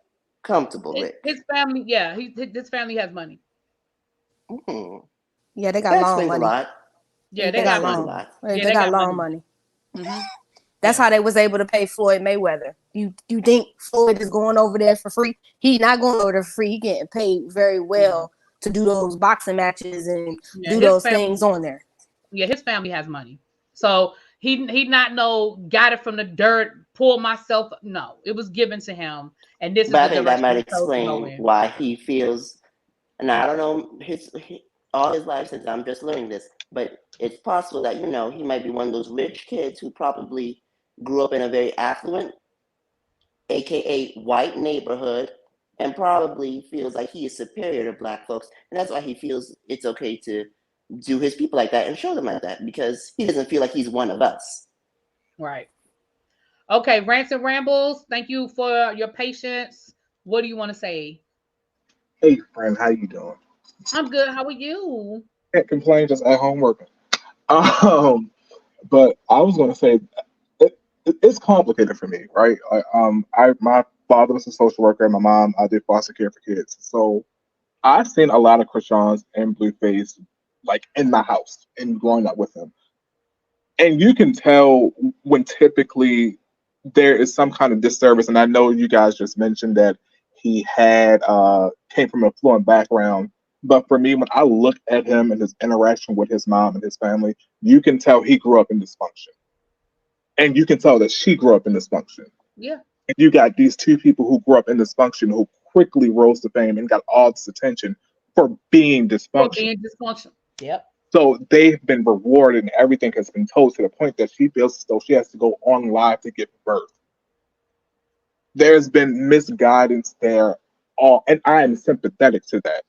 comfortable rich? His family, yeah, his family has money. Mm-hmm. Yeah, they got long money. A lot. Yeah, they got long. A lot. Yeah, they got long money. Mm-hmm. That's how they was able to pay Floyd Mayweather. You think Floyd is going over there for free? He not going over there for free. He getting paid very well to do those boxing matches and do those things on there. Yeah, his family has money. So he not got it from the dirt, pull myself. No, it was given to him. And this is I think that might explain why he feels, and I don't know all his life since I'm just learning this, but it's possible that, he might be one of those rich kids who probably grew up in a very affluent, aka white neighborhood, and probably feels like he is superior to Black folks, and that's why he feels it's okay to do his people like that and show them like that, because he doesn't feel like he's one of us. Right. Okay, Rants and Rambles, thank you for your patience. What do you want to say? Hey, friend, how you doing? I'm good. How are you? Can't complain, just at home working. Um, but I was going to say it's complicated for me, right? My father was a social worker, and my mom I did foster care for kids. So I've seen a lot of Krishans and Blueface like in my house and growing up with them. And you can tell when typically there is some kind of disservice. And I know you guys just mentioned that he had came from a fluent background. But for me, when I look at him and his interaction with his mom and his family, you can tell he grew up in dysfunction. And you can tell that she grew up in dysfunction. Yeah. And you got these two people who grew up in dysfunction who quickly rose to fame and got all this attention for being For dysfunctional. being dysfunctional. Yep. So they've been rewarded and everything has been told to the point that she feels as though she has to go on live to give birth. There's been misguidance there, and I am sympathetic to that.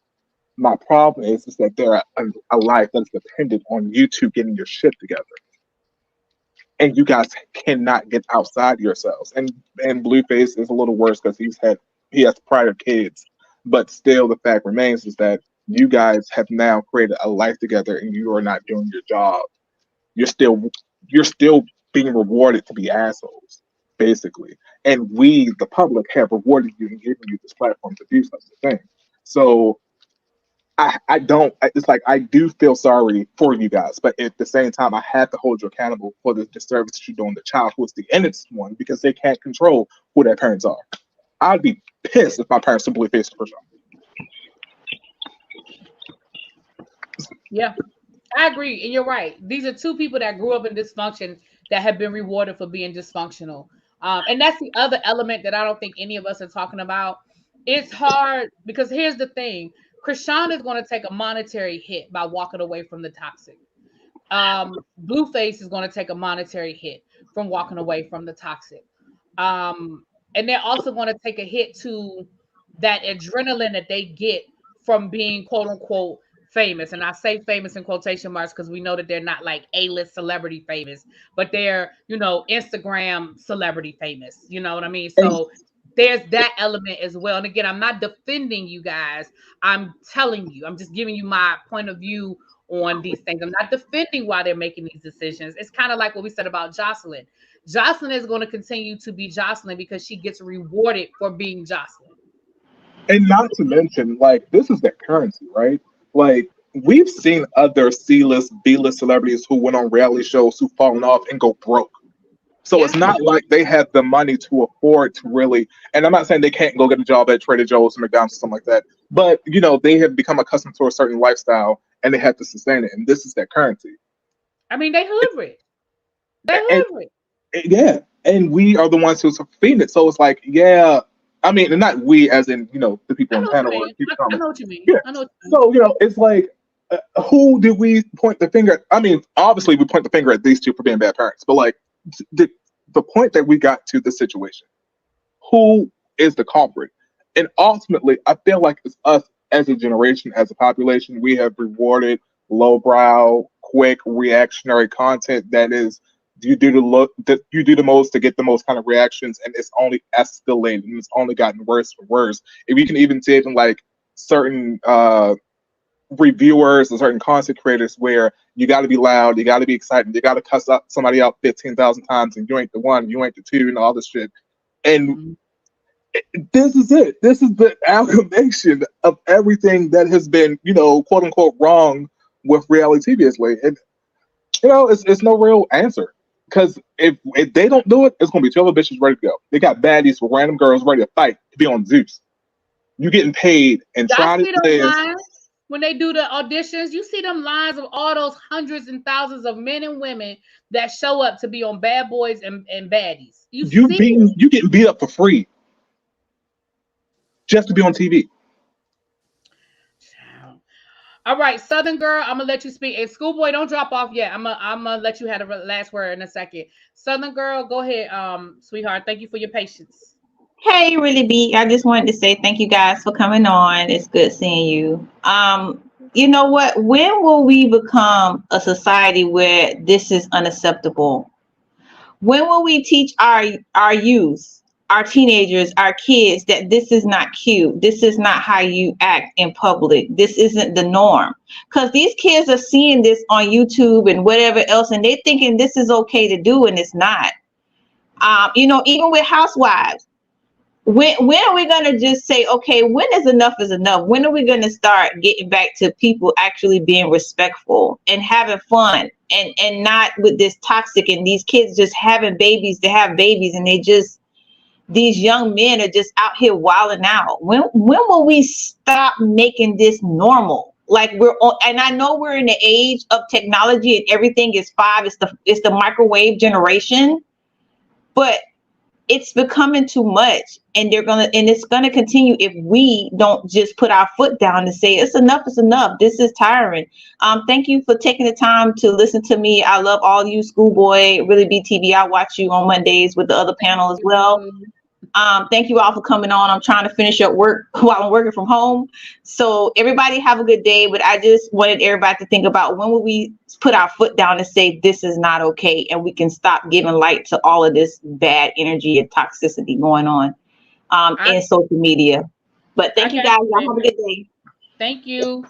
My problem is that they're a life that's dependent on you two getting your shit together. And you guys cannot get outside yourselves. And Blueface is a little worse because he has prior kids. But still the fact remains is that you guys have now created a life together and you are not doing your job. You're still being rewarded to be assholes, basically. And we, the public, have rewarded you and given you this platform to do such a thing. So it's like I do feel sorry for you guys, but at the same time, I have to hold you accountable for the disservice that you're doing the child who's the innocent one because they can't control who their parents are. I'd be pissed if my parents simply faced the person. Yeah, I agree. And you're right. These are two people that grew up in dysfunction that have been rewarded for being dysfunctional. And that's the other element that I don't think any of us are talking about. It's hard because here's the thing. Krishan is going to take a monetary hit by walking away from the toxic. Blueface is going to take a monetary hit from walking away from the toxic. And they're also going to take a hit to that adrenaline that they get from being quote unquote famous. And I say famous in quotation marks because we know that they're not like A-list celebrity famous, but they're, Instagram celebrity famous. You know what I mean? So there's that element as well. And again, I'm not defending you guys. I'm telling you, I'm just giving you my point of view on these things. I'm not defending why they're making these decisions. It's kind of like what we said about Jocelyn. Jocelyn is going to continue to be Jocelyn because she gets rewarded for being Jocelyn. And not to mention, like, this is their currency, right? Like, we've seen other C-list, B-list celebrities who went on reality shows who've fallen off and go broke. So it's not like they have the money to afford to really, and I'm not saying they can't go get a job at Trader Joe's or McDonald's or something like that, but, they have become accustomed to a certain lifestyle and they have to sustain it. And this is their currency. I mean, they hood rich. They hood rich. Yeah. And we are the ones who's feeding it. So it's like, yeah. I mean, and not we as in, the people on the panel. I know what you mean. Yeah. I know what you mean. So, it's like, who do we point the finger at? I mean, obviously we point the finger at these two for being bad parents, but like the point that we got to this situation, who is the culprit? And ultimately, I feel like it's us as a generation, as a population, we have rewarded lowbrow, quick, reactionary content that is you do the most to get the most kind of reactions, and it's only escalated and it's only gotten worse and worse. If you can even see it in like certain reviewers and certain content creators where you got to be loud, you got to be excited, you got to cuss up somebody out 15,000 times, and you ain't the one, you ain't the two, and all this shit. And this is it. This is the amalgamation of everything that has been, quote unquote, wrong with reality TV lately. And it's no real answer. Because if they don't do it, it's gonna be 2 other bitches ready to go. They got baddies with random girls ready to fight to be on Zeus. You getting paid and trying to live. When they do the auditions, you see them lines of all those hundreds and thousands of men and women that show up to be on Bad Boys and Baddies. You getting beat up for free just to be on TV. All right, Southern Girl, I'm gonna let you speak. And Schoolboy, don't drop off yet. I'm gonna let you have the last word in a second. Southern Girl, go ahead, sweetheart. Thank you for your patience. Hey, really B. I just wanted to say thank you guys for coming on. It's good seeing you. You know what? When will we become a society where this is unacceptable? When will we teach our youth, our teenagers, our kids that this is not cute? This is not how you act in public. This isn't the norm. Because these kids are seeing this on YouTube and whatever else, and they thinking this is okay to do, and it's not. Even with housewives. When are we gonna just say, okay, when is enough? When are we gonna start getting back to people actually being respectful and having fun and not with this toxic and these kids just having babies to have babies and these young men are just out here wilding out. When will we stop making this normal? Like and I know we're in the age of technology and everything is 5. It's the microwave generation, but it's becoming too much, and it's gonna continue if we don't just put our foot down and say it's enough. This is tiring. Thank you for taking the time to listen to me. I love all you, Schoolboy, Really BTV. I watch you on Mondays with the other panel as well. Thank you all for coming on. I'm trying to finish up work while I'm working from home. So everybody have a good day. But I just wanted everybody to think about when will we put our foot down and say this is not okay, and we can stop giving light to all of this bad energy and toxicity going on in social media. But thank you guys. Y'all have a good day. Thank you.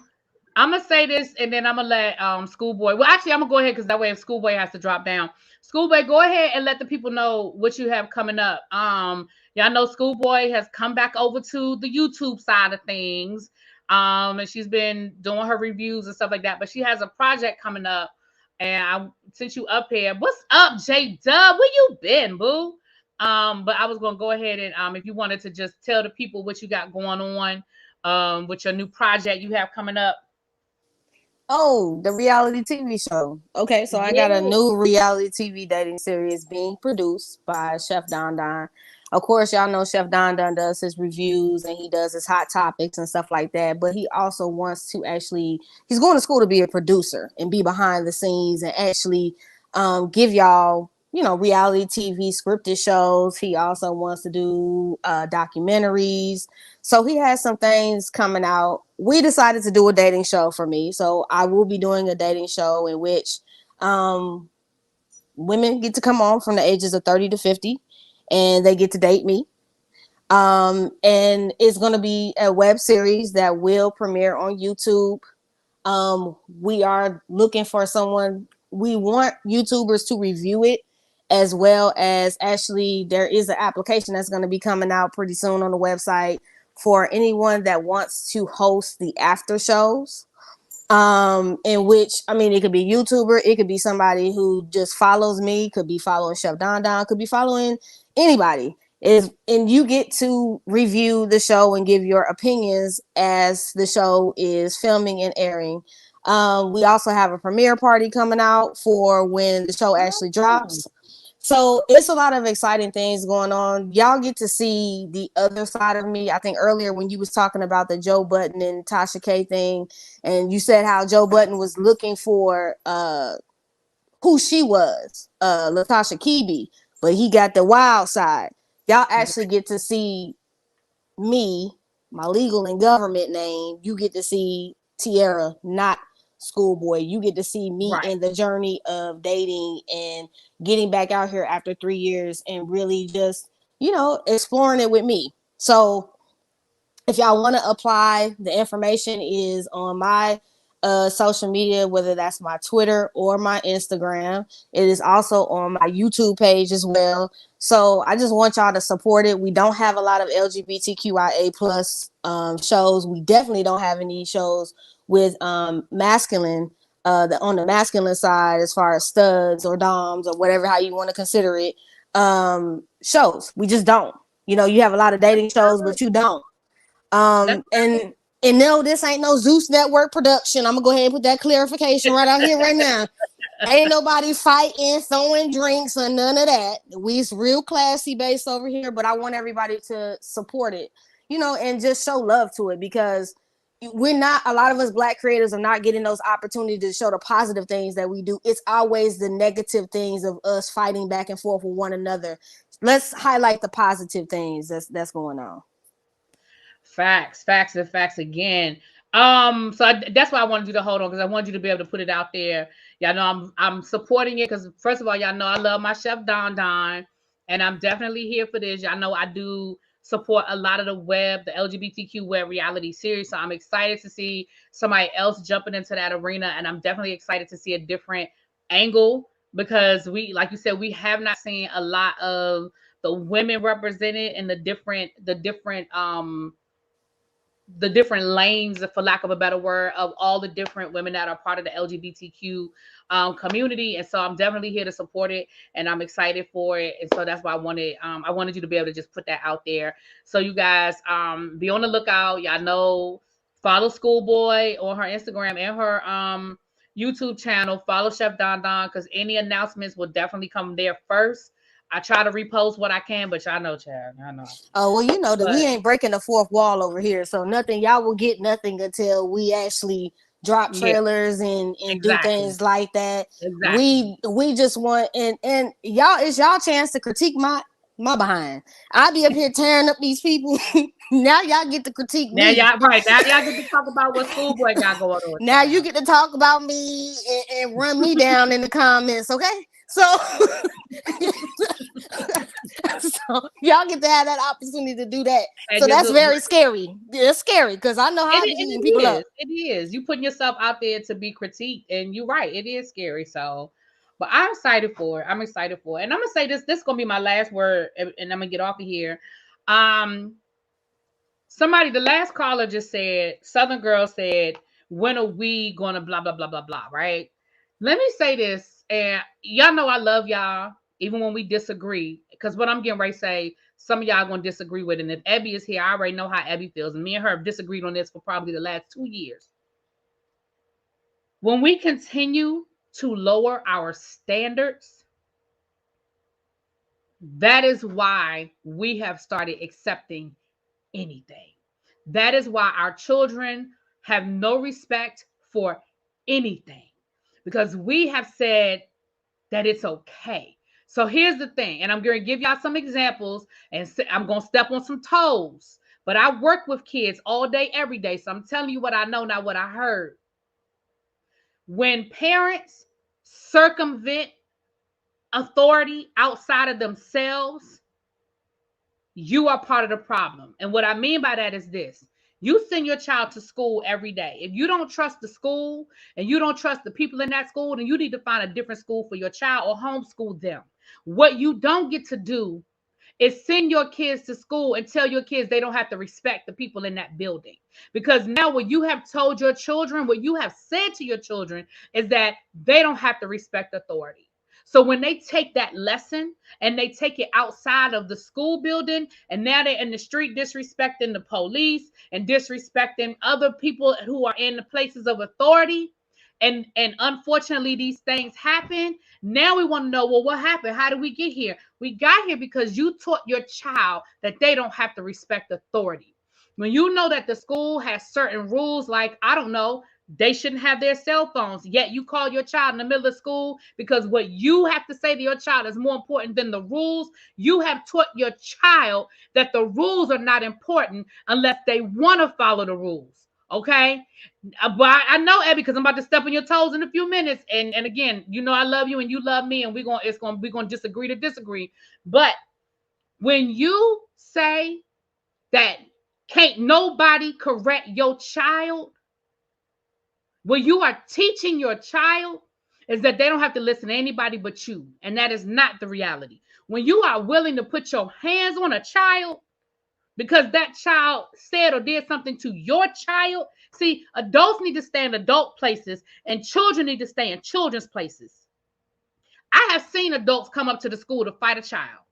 I'm gonna say this, and then I'm gonna let Schoolboy. Well, actually, I'm gonna go ahead because that way, if Schoolboy has to drop down, Schoolboy, go ahead and let the people know what you have coming up. Y'all know Schoolboy has come back over to the YouTube side of things, and she's been doing her reviews and stuff like that. But she has a project coming up, and since you up here, what's up, J Dub? Where you been, boo? But I was gonna go ahead and if you wanted to just tell the people what you got going on, with your new project you have coming up. Oh, the reality TV show. Okay, so I got a new reality TV dating series being produced by Chef Don Don. Of course, y'all know Chef Don Don does his reviews and he does his hot topics and stuff like that. But he also wants to he's going to school to be a producer and be behind the scenes and actually give y'all, reality TV scripted shows. He also wants to do documentaries. So he has some things coming out. We decided to do a dating show for me. So I will be doing a dating show in which women get to come on from the ages of 30 to 50 and they get to date me. And it's going to be a web series that will premiere on YouTube. We are looking for someone. We want YouTubers to review it, as well as actually there is an application that's going to be coming out pretty soon on the website for anyone that wants to host the after shows. In which, it could be a YouTuber, it could be somebody who just follows me, could be following Chef Don Don, could be following anybody. And you get to review the show and give your opinions as the show is filming and airing. We also have a premiere party coming out for when the show actually drops. So it's a lot of exciting things going on. Y'all get to see the other side of me. I think earlier when you was talking about the Joe Budden and Tasha K thing, and you said how Joe Budden was looking for who she was, Latasha Kebe, but he got the wild side. Y'all actually get to see me, my legal and government name. You get to see Tierra, not Schoolboy. You get to see me in the journey of dating and getting back out here after 3 years and really just, exploring it with me. So if y'all want to apply, the information is on my social media, whether that's my Twitter or my Instagram. It is also on my YouTube page as well. So I just want y'all to support it. We don't have a lot of LGBTQIA plus shows. We definitely don't have any shows with masculine, on the masculine side, as far as studs or doms or whatever, how you want to consider it, shows. We just don't. You have a lot of dating shows, but you don't. And no, this ain't no Zeus Network production. I'm gonna go ahead and put that clarification right out here right now. Ain't nobody fighting, throwing drinks, or none of that. We's real classy based over here, but I want everybody to support it, and just show love to it because, we're not, a lot of us Black creators are not getting those opportunities to show the positive things that we do. It's always the negative things of us fighting back and forth with one another. Let's highlight the positive things that's going on. Facts, facts, and facts again. That's why I wanted you to hold on, because I wanted you to be able to put it out there. Y'all know I'm supporting it because, first of all, y'all know I love my chef Don Don, and I'm definitely here for this. Y'all know I do support a lot of the LGBTQ web reality series. So I'm excited to see somebody else jumping into that arena, and I'm definitely excited to see a different angle, because we, like you said, we have not seen a lot of the women represented in the different lanes, for lack of a better word, of all the different women that are part of the LGBTQ community. And so I'm definitely here to support it, and I'm excited for it. And so that's why I wanted you to be able to just put that out there. So you guys be on the lookout. Y'all know, follow Schoolboy on her Instagram and her YouTube channel. Follow Chef Don Don, because any announcements will definitely come there first. I try to repost what I can, but y'all know, Chad. I know. Oh, well, you know that we ain't breaking the fourth wall over here, so nothing. Y'all will get nothing until we actually drop trailers and do things like that. Exactly. We just want, and y'all, it's y'all chance to critique my behind. I'll be up here tearing up these people. Now y'all get to critique me. Now y'all get to talk about what Schoolboy got going on. Now you get to talk about me and run me down in the comments, okay? So, so y'all get to have that opportunity to do that. And so that's very scary. It's scary because I know how to eat people up. It is. You putting yourself out there to be critiqued, and you're right. It is scary. So, but I'm excited for it. And I'm gonna say this. This is gonna be my last word, and I'm gonna get off of here. The last caller just said, Southern Girl said, when are we gonna blah blah blah blah blah, right? Let me say this, and y'all know I love y'all, even when we disagree, because what I'm getting ready to say, some of y'all gonna disagree with it. And if Abby is here, I already know how Abby feels. And me and her have disagreed on this for probably the last 2 years. When we continue to lower our standards, that is why we have started accepting anything. That is why our children have no respect for anything, because we have said that it's okay. So here's the thing, and I'm going to give y'all some examples, and I'm going to step on some toes, but I work with kids all day, every day. So I'm telling you what I know, not what I heard. When parents circumvent authority outside of themselves, you are part of the problem. And what I mean by that is this. You send your child to school every day. If you don't trust the school and you don't trust the people in that school, then you need to find a different school for your child or homeschool them. What you don't get to do is send your kids to school and tell your kids they don't have to respect the people in that building. Because now what you have told your children, what you have said to your children is that they don't have to respect authority. So when they take that lesson and they take it outside of the school building, and now they're in the street disrespecting the police and disrespecting other people who are in the places of authority, and unfortunately these things happen. Now we want to know, well, what happened? How did we get here? We got here because you taught your child that they don't have to respect authority. When you know that the school has certain rules, like, I don't know, they shouldn't have their cell phones, yet you call your child in the middle of school because what you have to say to your child is more important than the rules. You have taught your child that the rules are not important unless they want to follow the rules. Okay, but I know, Abby, because I'm about to step on your toes in a few minutes. And again, you know I love you and you love me, and we're gonna disagree to disagree. But when you say that can't nobody correct your child, what you are teaching your child is that they don't have to listen to anybody but you. And that is not the reality. When you are willing to put your hands on a child because that child said or did something to your child, see, adults need to stay in adult places and children need to stay in children's places. I have seen adults come up to the school to fight a child.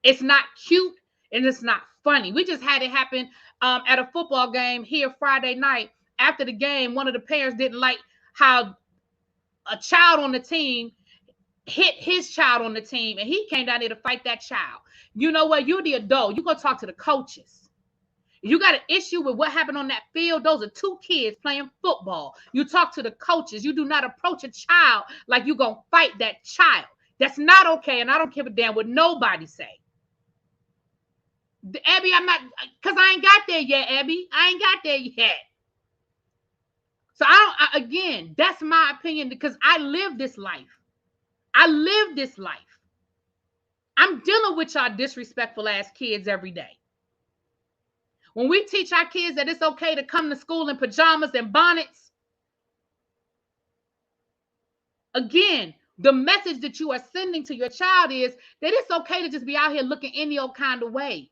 It's not cute and it's not funny. We just had it happen at a football game here Friday night. After the game, one of the parents didn't like how a child on the team hit his child on the team, and he came down there to fight that child. You know what? You're the adult. You're going to talk to the coaches. You got an issue with what happened on that field. Those are 2 kids playing football. You talk to the coaches. You do not approach a child like you're going to fight that child. That's not okay. And I don't give a damn what nobody say. Abby, I'm not, because I ain't got there yet, Abby. I ain't got there yet. So again, that's my opinion because I live this life. I live this life. I'm dealing with y'all disrespectful ass kids every day. When we teach our kids that it's okay to come to school in pajamas and bonnets, again, the message that you are sending to your child is that it's okay to just be out here looking any old kind of way.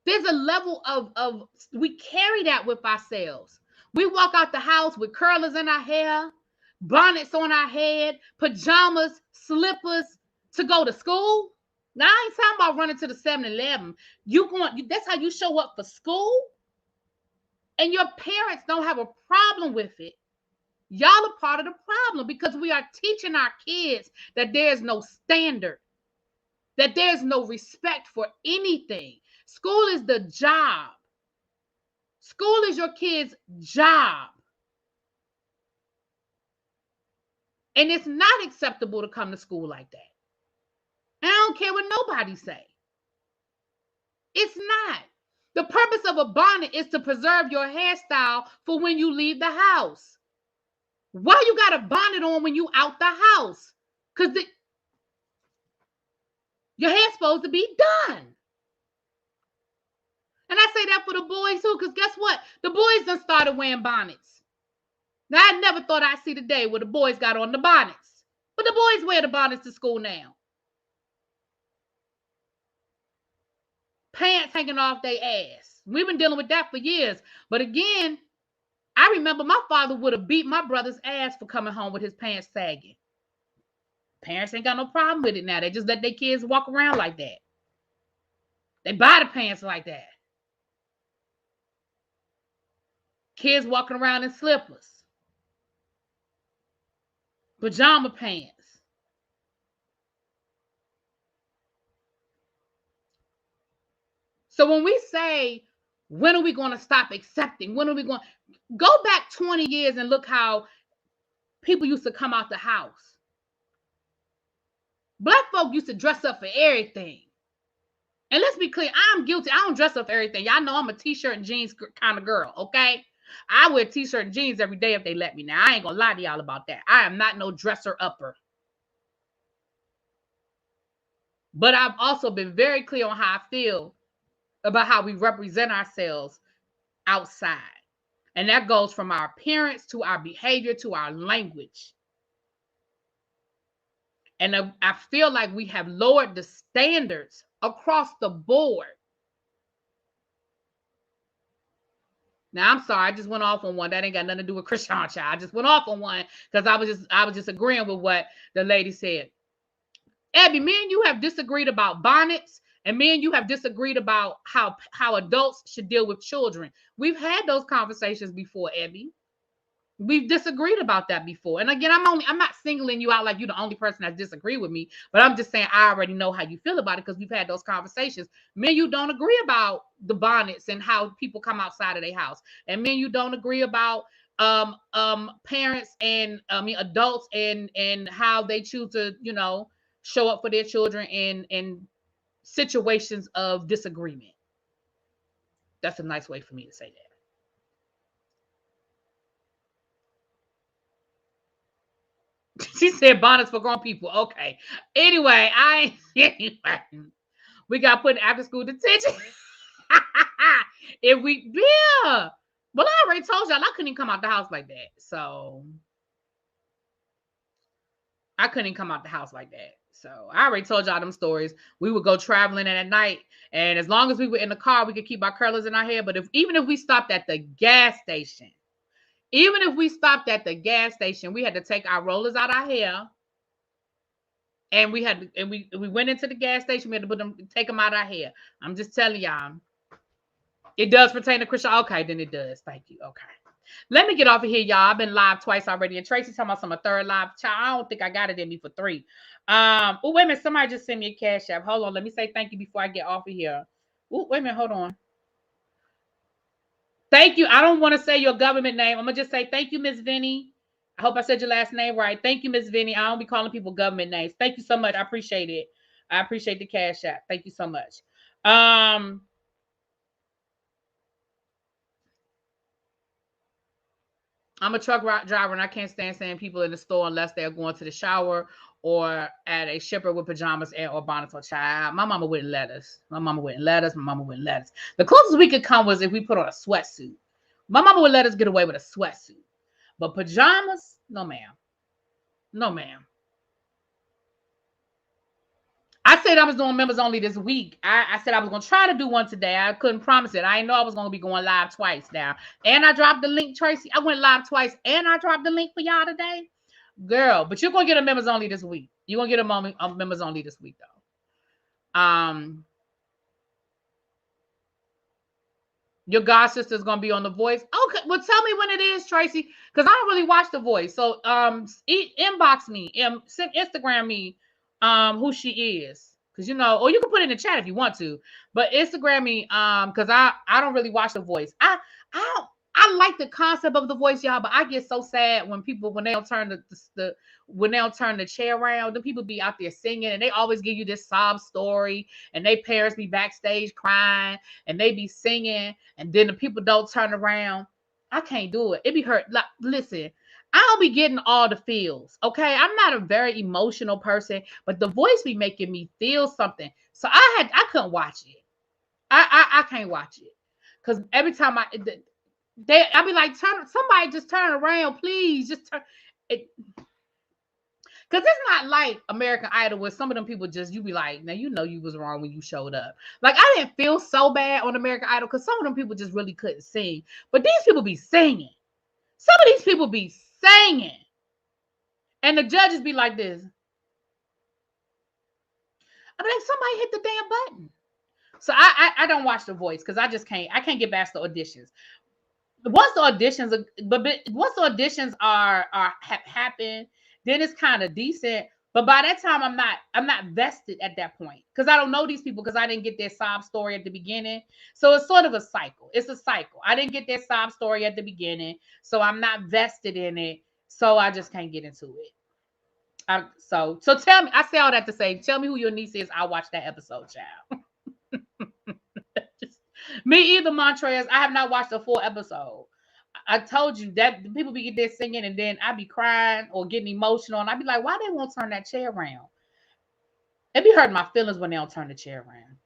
There's a level of we carry that with ourselves. We walk out the house with curlers in our hair, bonnets on our head, pajamas, slippers to go to school. Now, I ain't talking about running to the 7-Eleven. That's how you show up for school? And your parents don't have a problem with it. Y'all are part of the problem because we are teaching our kids that there's no standard, that there's no respect for anything. School is the job. School is your kid's job. And it's not acceptable to come to school like that. And I don't care what nobody say. It's not. The purpose of a bonnet is to preserve your hairstyle for when you leave the house. Why you got a bonnet on when you out the house? Because your hair's supposed to be done. And I say that for the boys too, because guess what? The boys done started wearing bonnets. Now, I never thought I'd see the day where the boys got on the bonnets. But the boys wear the bonnets to school now. Pants hanging off their ass. We've been dealing with that for years. But again, I remember my father would have beat my brother's ass for coming home with his pants sagging. Parents ain't got no problem with it now. They just let their kids walk around like that. They buy the pants like that. Kids walking around in slippers. Pajama pants. So when we say, when are we going to stop accepting? When are we going to go back 20 years and look how people used to come out the house? Black folk used to dress up for everything. And let's be clear, I'm guilty. I don't dress up for everything. Y'all know I'm a t-shirt and jeans kind of girl, okay? I wear t-shirt and jeans every day if they let me. Now, I ain't going to lie to y'all about that. I am not no dresser upper. But I've also been very clear on how I feel about how we represent ourselves outside. And that goes from our appearance to our behavior to our language. And I feel like we have lowered the standards across the board. Now, I'm sorry, I just went off on one. That ain't got nothing to do with Christian child. I just went off on one because I was just agreeing with what the lady said. Abby, me and you have disagreed about bonnets. And me and you have disagreed about how adults should deal with children. We've had those conversations before, Abby. We've disagreed about that before. And again, I'm not singling you out like you're the only person that disagreed with me, but I'm just saying I already know how you feel about it because we've had those conversations. Me and you don't agree about the bonnets and how people come outside of their house. And me and you don't agree about parents and adults and how they choose to, show up for their children in situations of disagreement. That's a nice way for me to say that. She said bonnets for grown people. Okay. Anyway, we got put in after school detention. Well, I already told y'all I couldn't even come out the house like that. So I couldn't even come out the house like that. So I already told y'all them stories. We would go traveling at night, and as long as we were in the car, we could keep our curlers in our hair. But even if we stopped at the gas station, we had to take our rollers out our hair, and we went into the gas station. We had to take them out our hair. I'm just telling y'all, it does pertain to Christian. Okay, then it does. Thank you. Okay. Let me get off of here, y'all. I've been live twice already. And Tracy talking about a third live. Child, I don't think I got it in me for 3. Oh, wait a minute. Somebody just sent me a cash app. Hold on. Let me say thank you before I get off of here. Ooh, wait a minute, hold on. Thank you. I don't want to say your government name. I'm gonna just say thank you, Miss Vinny. I hope I said your last name right. Thank you, Miss Vinny. I don't be calling people government names. Thank you so much. I appreciate it. I appreciate the cash app. Thank you so much. I'm a truck driver and I can't stand seeing people in the store unless they're going to the shower or at a shipper with pajamas and or bonnets or child. My mama wouldn't let us. My mama wouldn't let us. The closest we could come was if we put on a sweatsuit. My mama would let us get away with a sweatsuit. But pajamas, no ma'am. No ma'am. I said I was doing members only this week. I said I was going to try to do one today. I couldn't promise it. I didn't know I was going to be going live twice now. And I dropped the link, Tracy. I went live twice and I dropped the link for y'all today. Girl, but you're going to get a members only this week. You're going to get a members only this week, though. Your god sister is going to be on The Voice. Okay, well, tell me when it is, Tracy, because I don't really watch The Voice. So inbox me, Instagram me who she is, because or you can put it in the chat if you want to, but Instagram me because I don't really watch The Voice. I like the concept of The Voice, y'all, but I get so sad when they don't turn the chair around. The people be out there singing and they always give you this sob story, and they parents be backstage crying and they be singing, and then the people don't turn around. I can't do it. It be hurt. Like, listen, I don't be getting all the feels. Okay, I'm not a very emotional person, but The Voice be making me feel something. So I couldn't watch it. I can't watch it because every time I be like, somebody just turn around, please, just turn it. Because it's not like American Idol where some of them people you be like, now you was wrong when you showed up. Like, I didn't feel so bad on American Idol because some of them people just really couldn't sing. But these people be singing. Some of these people be singing. And the judges be like this. I'm like, somebody hit the damn button. So I don't watch The Voice because I can't get past the auditions. Once the auditions have happened, then it's kind of decent. But by that time, I'm not vested at that point because I don't know these people because I didn't get their sob story at the beginning. So it's sort of a cycle. It's a cycle. I didn't get their sob story at the beginning, so I'm not vested in it. So I just can't get into it. So tell me. I say all that to say, tell me who your niece is. I'll watch that episode, child. Me either, Montrez. I have not watched a full episode. I told you that the people be there singing and then I be crying or getting emotional and I be like, why they won't turn that chair around? It be hurting my feelings when they don't turn the chair around.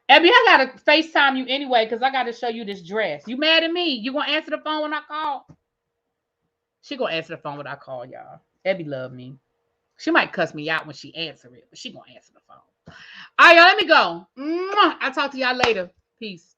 Abby, I gotta FaceTime you anyway because I gotta show you this dress. You mad at me? You gonna answer the phone when I call? She gonna answer the phone when I call, y'all. Abby love me. She might cuss me out when she answer it, but she gonna answer the phone. All right, y'all, let me go. I'll talk to y'all later. Peace.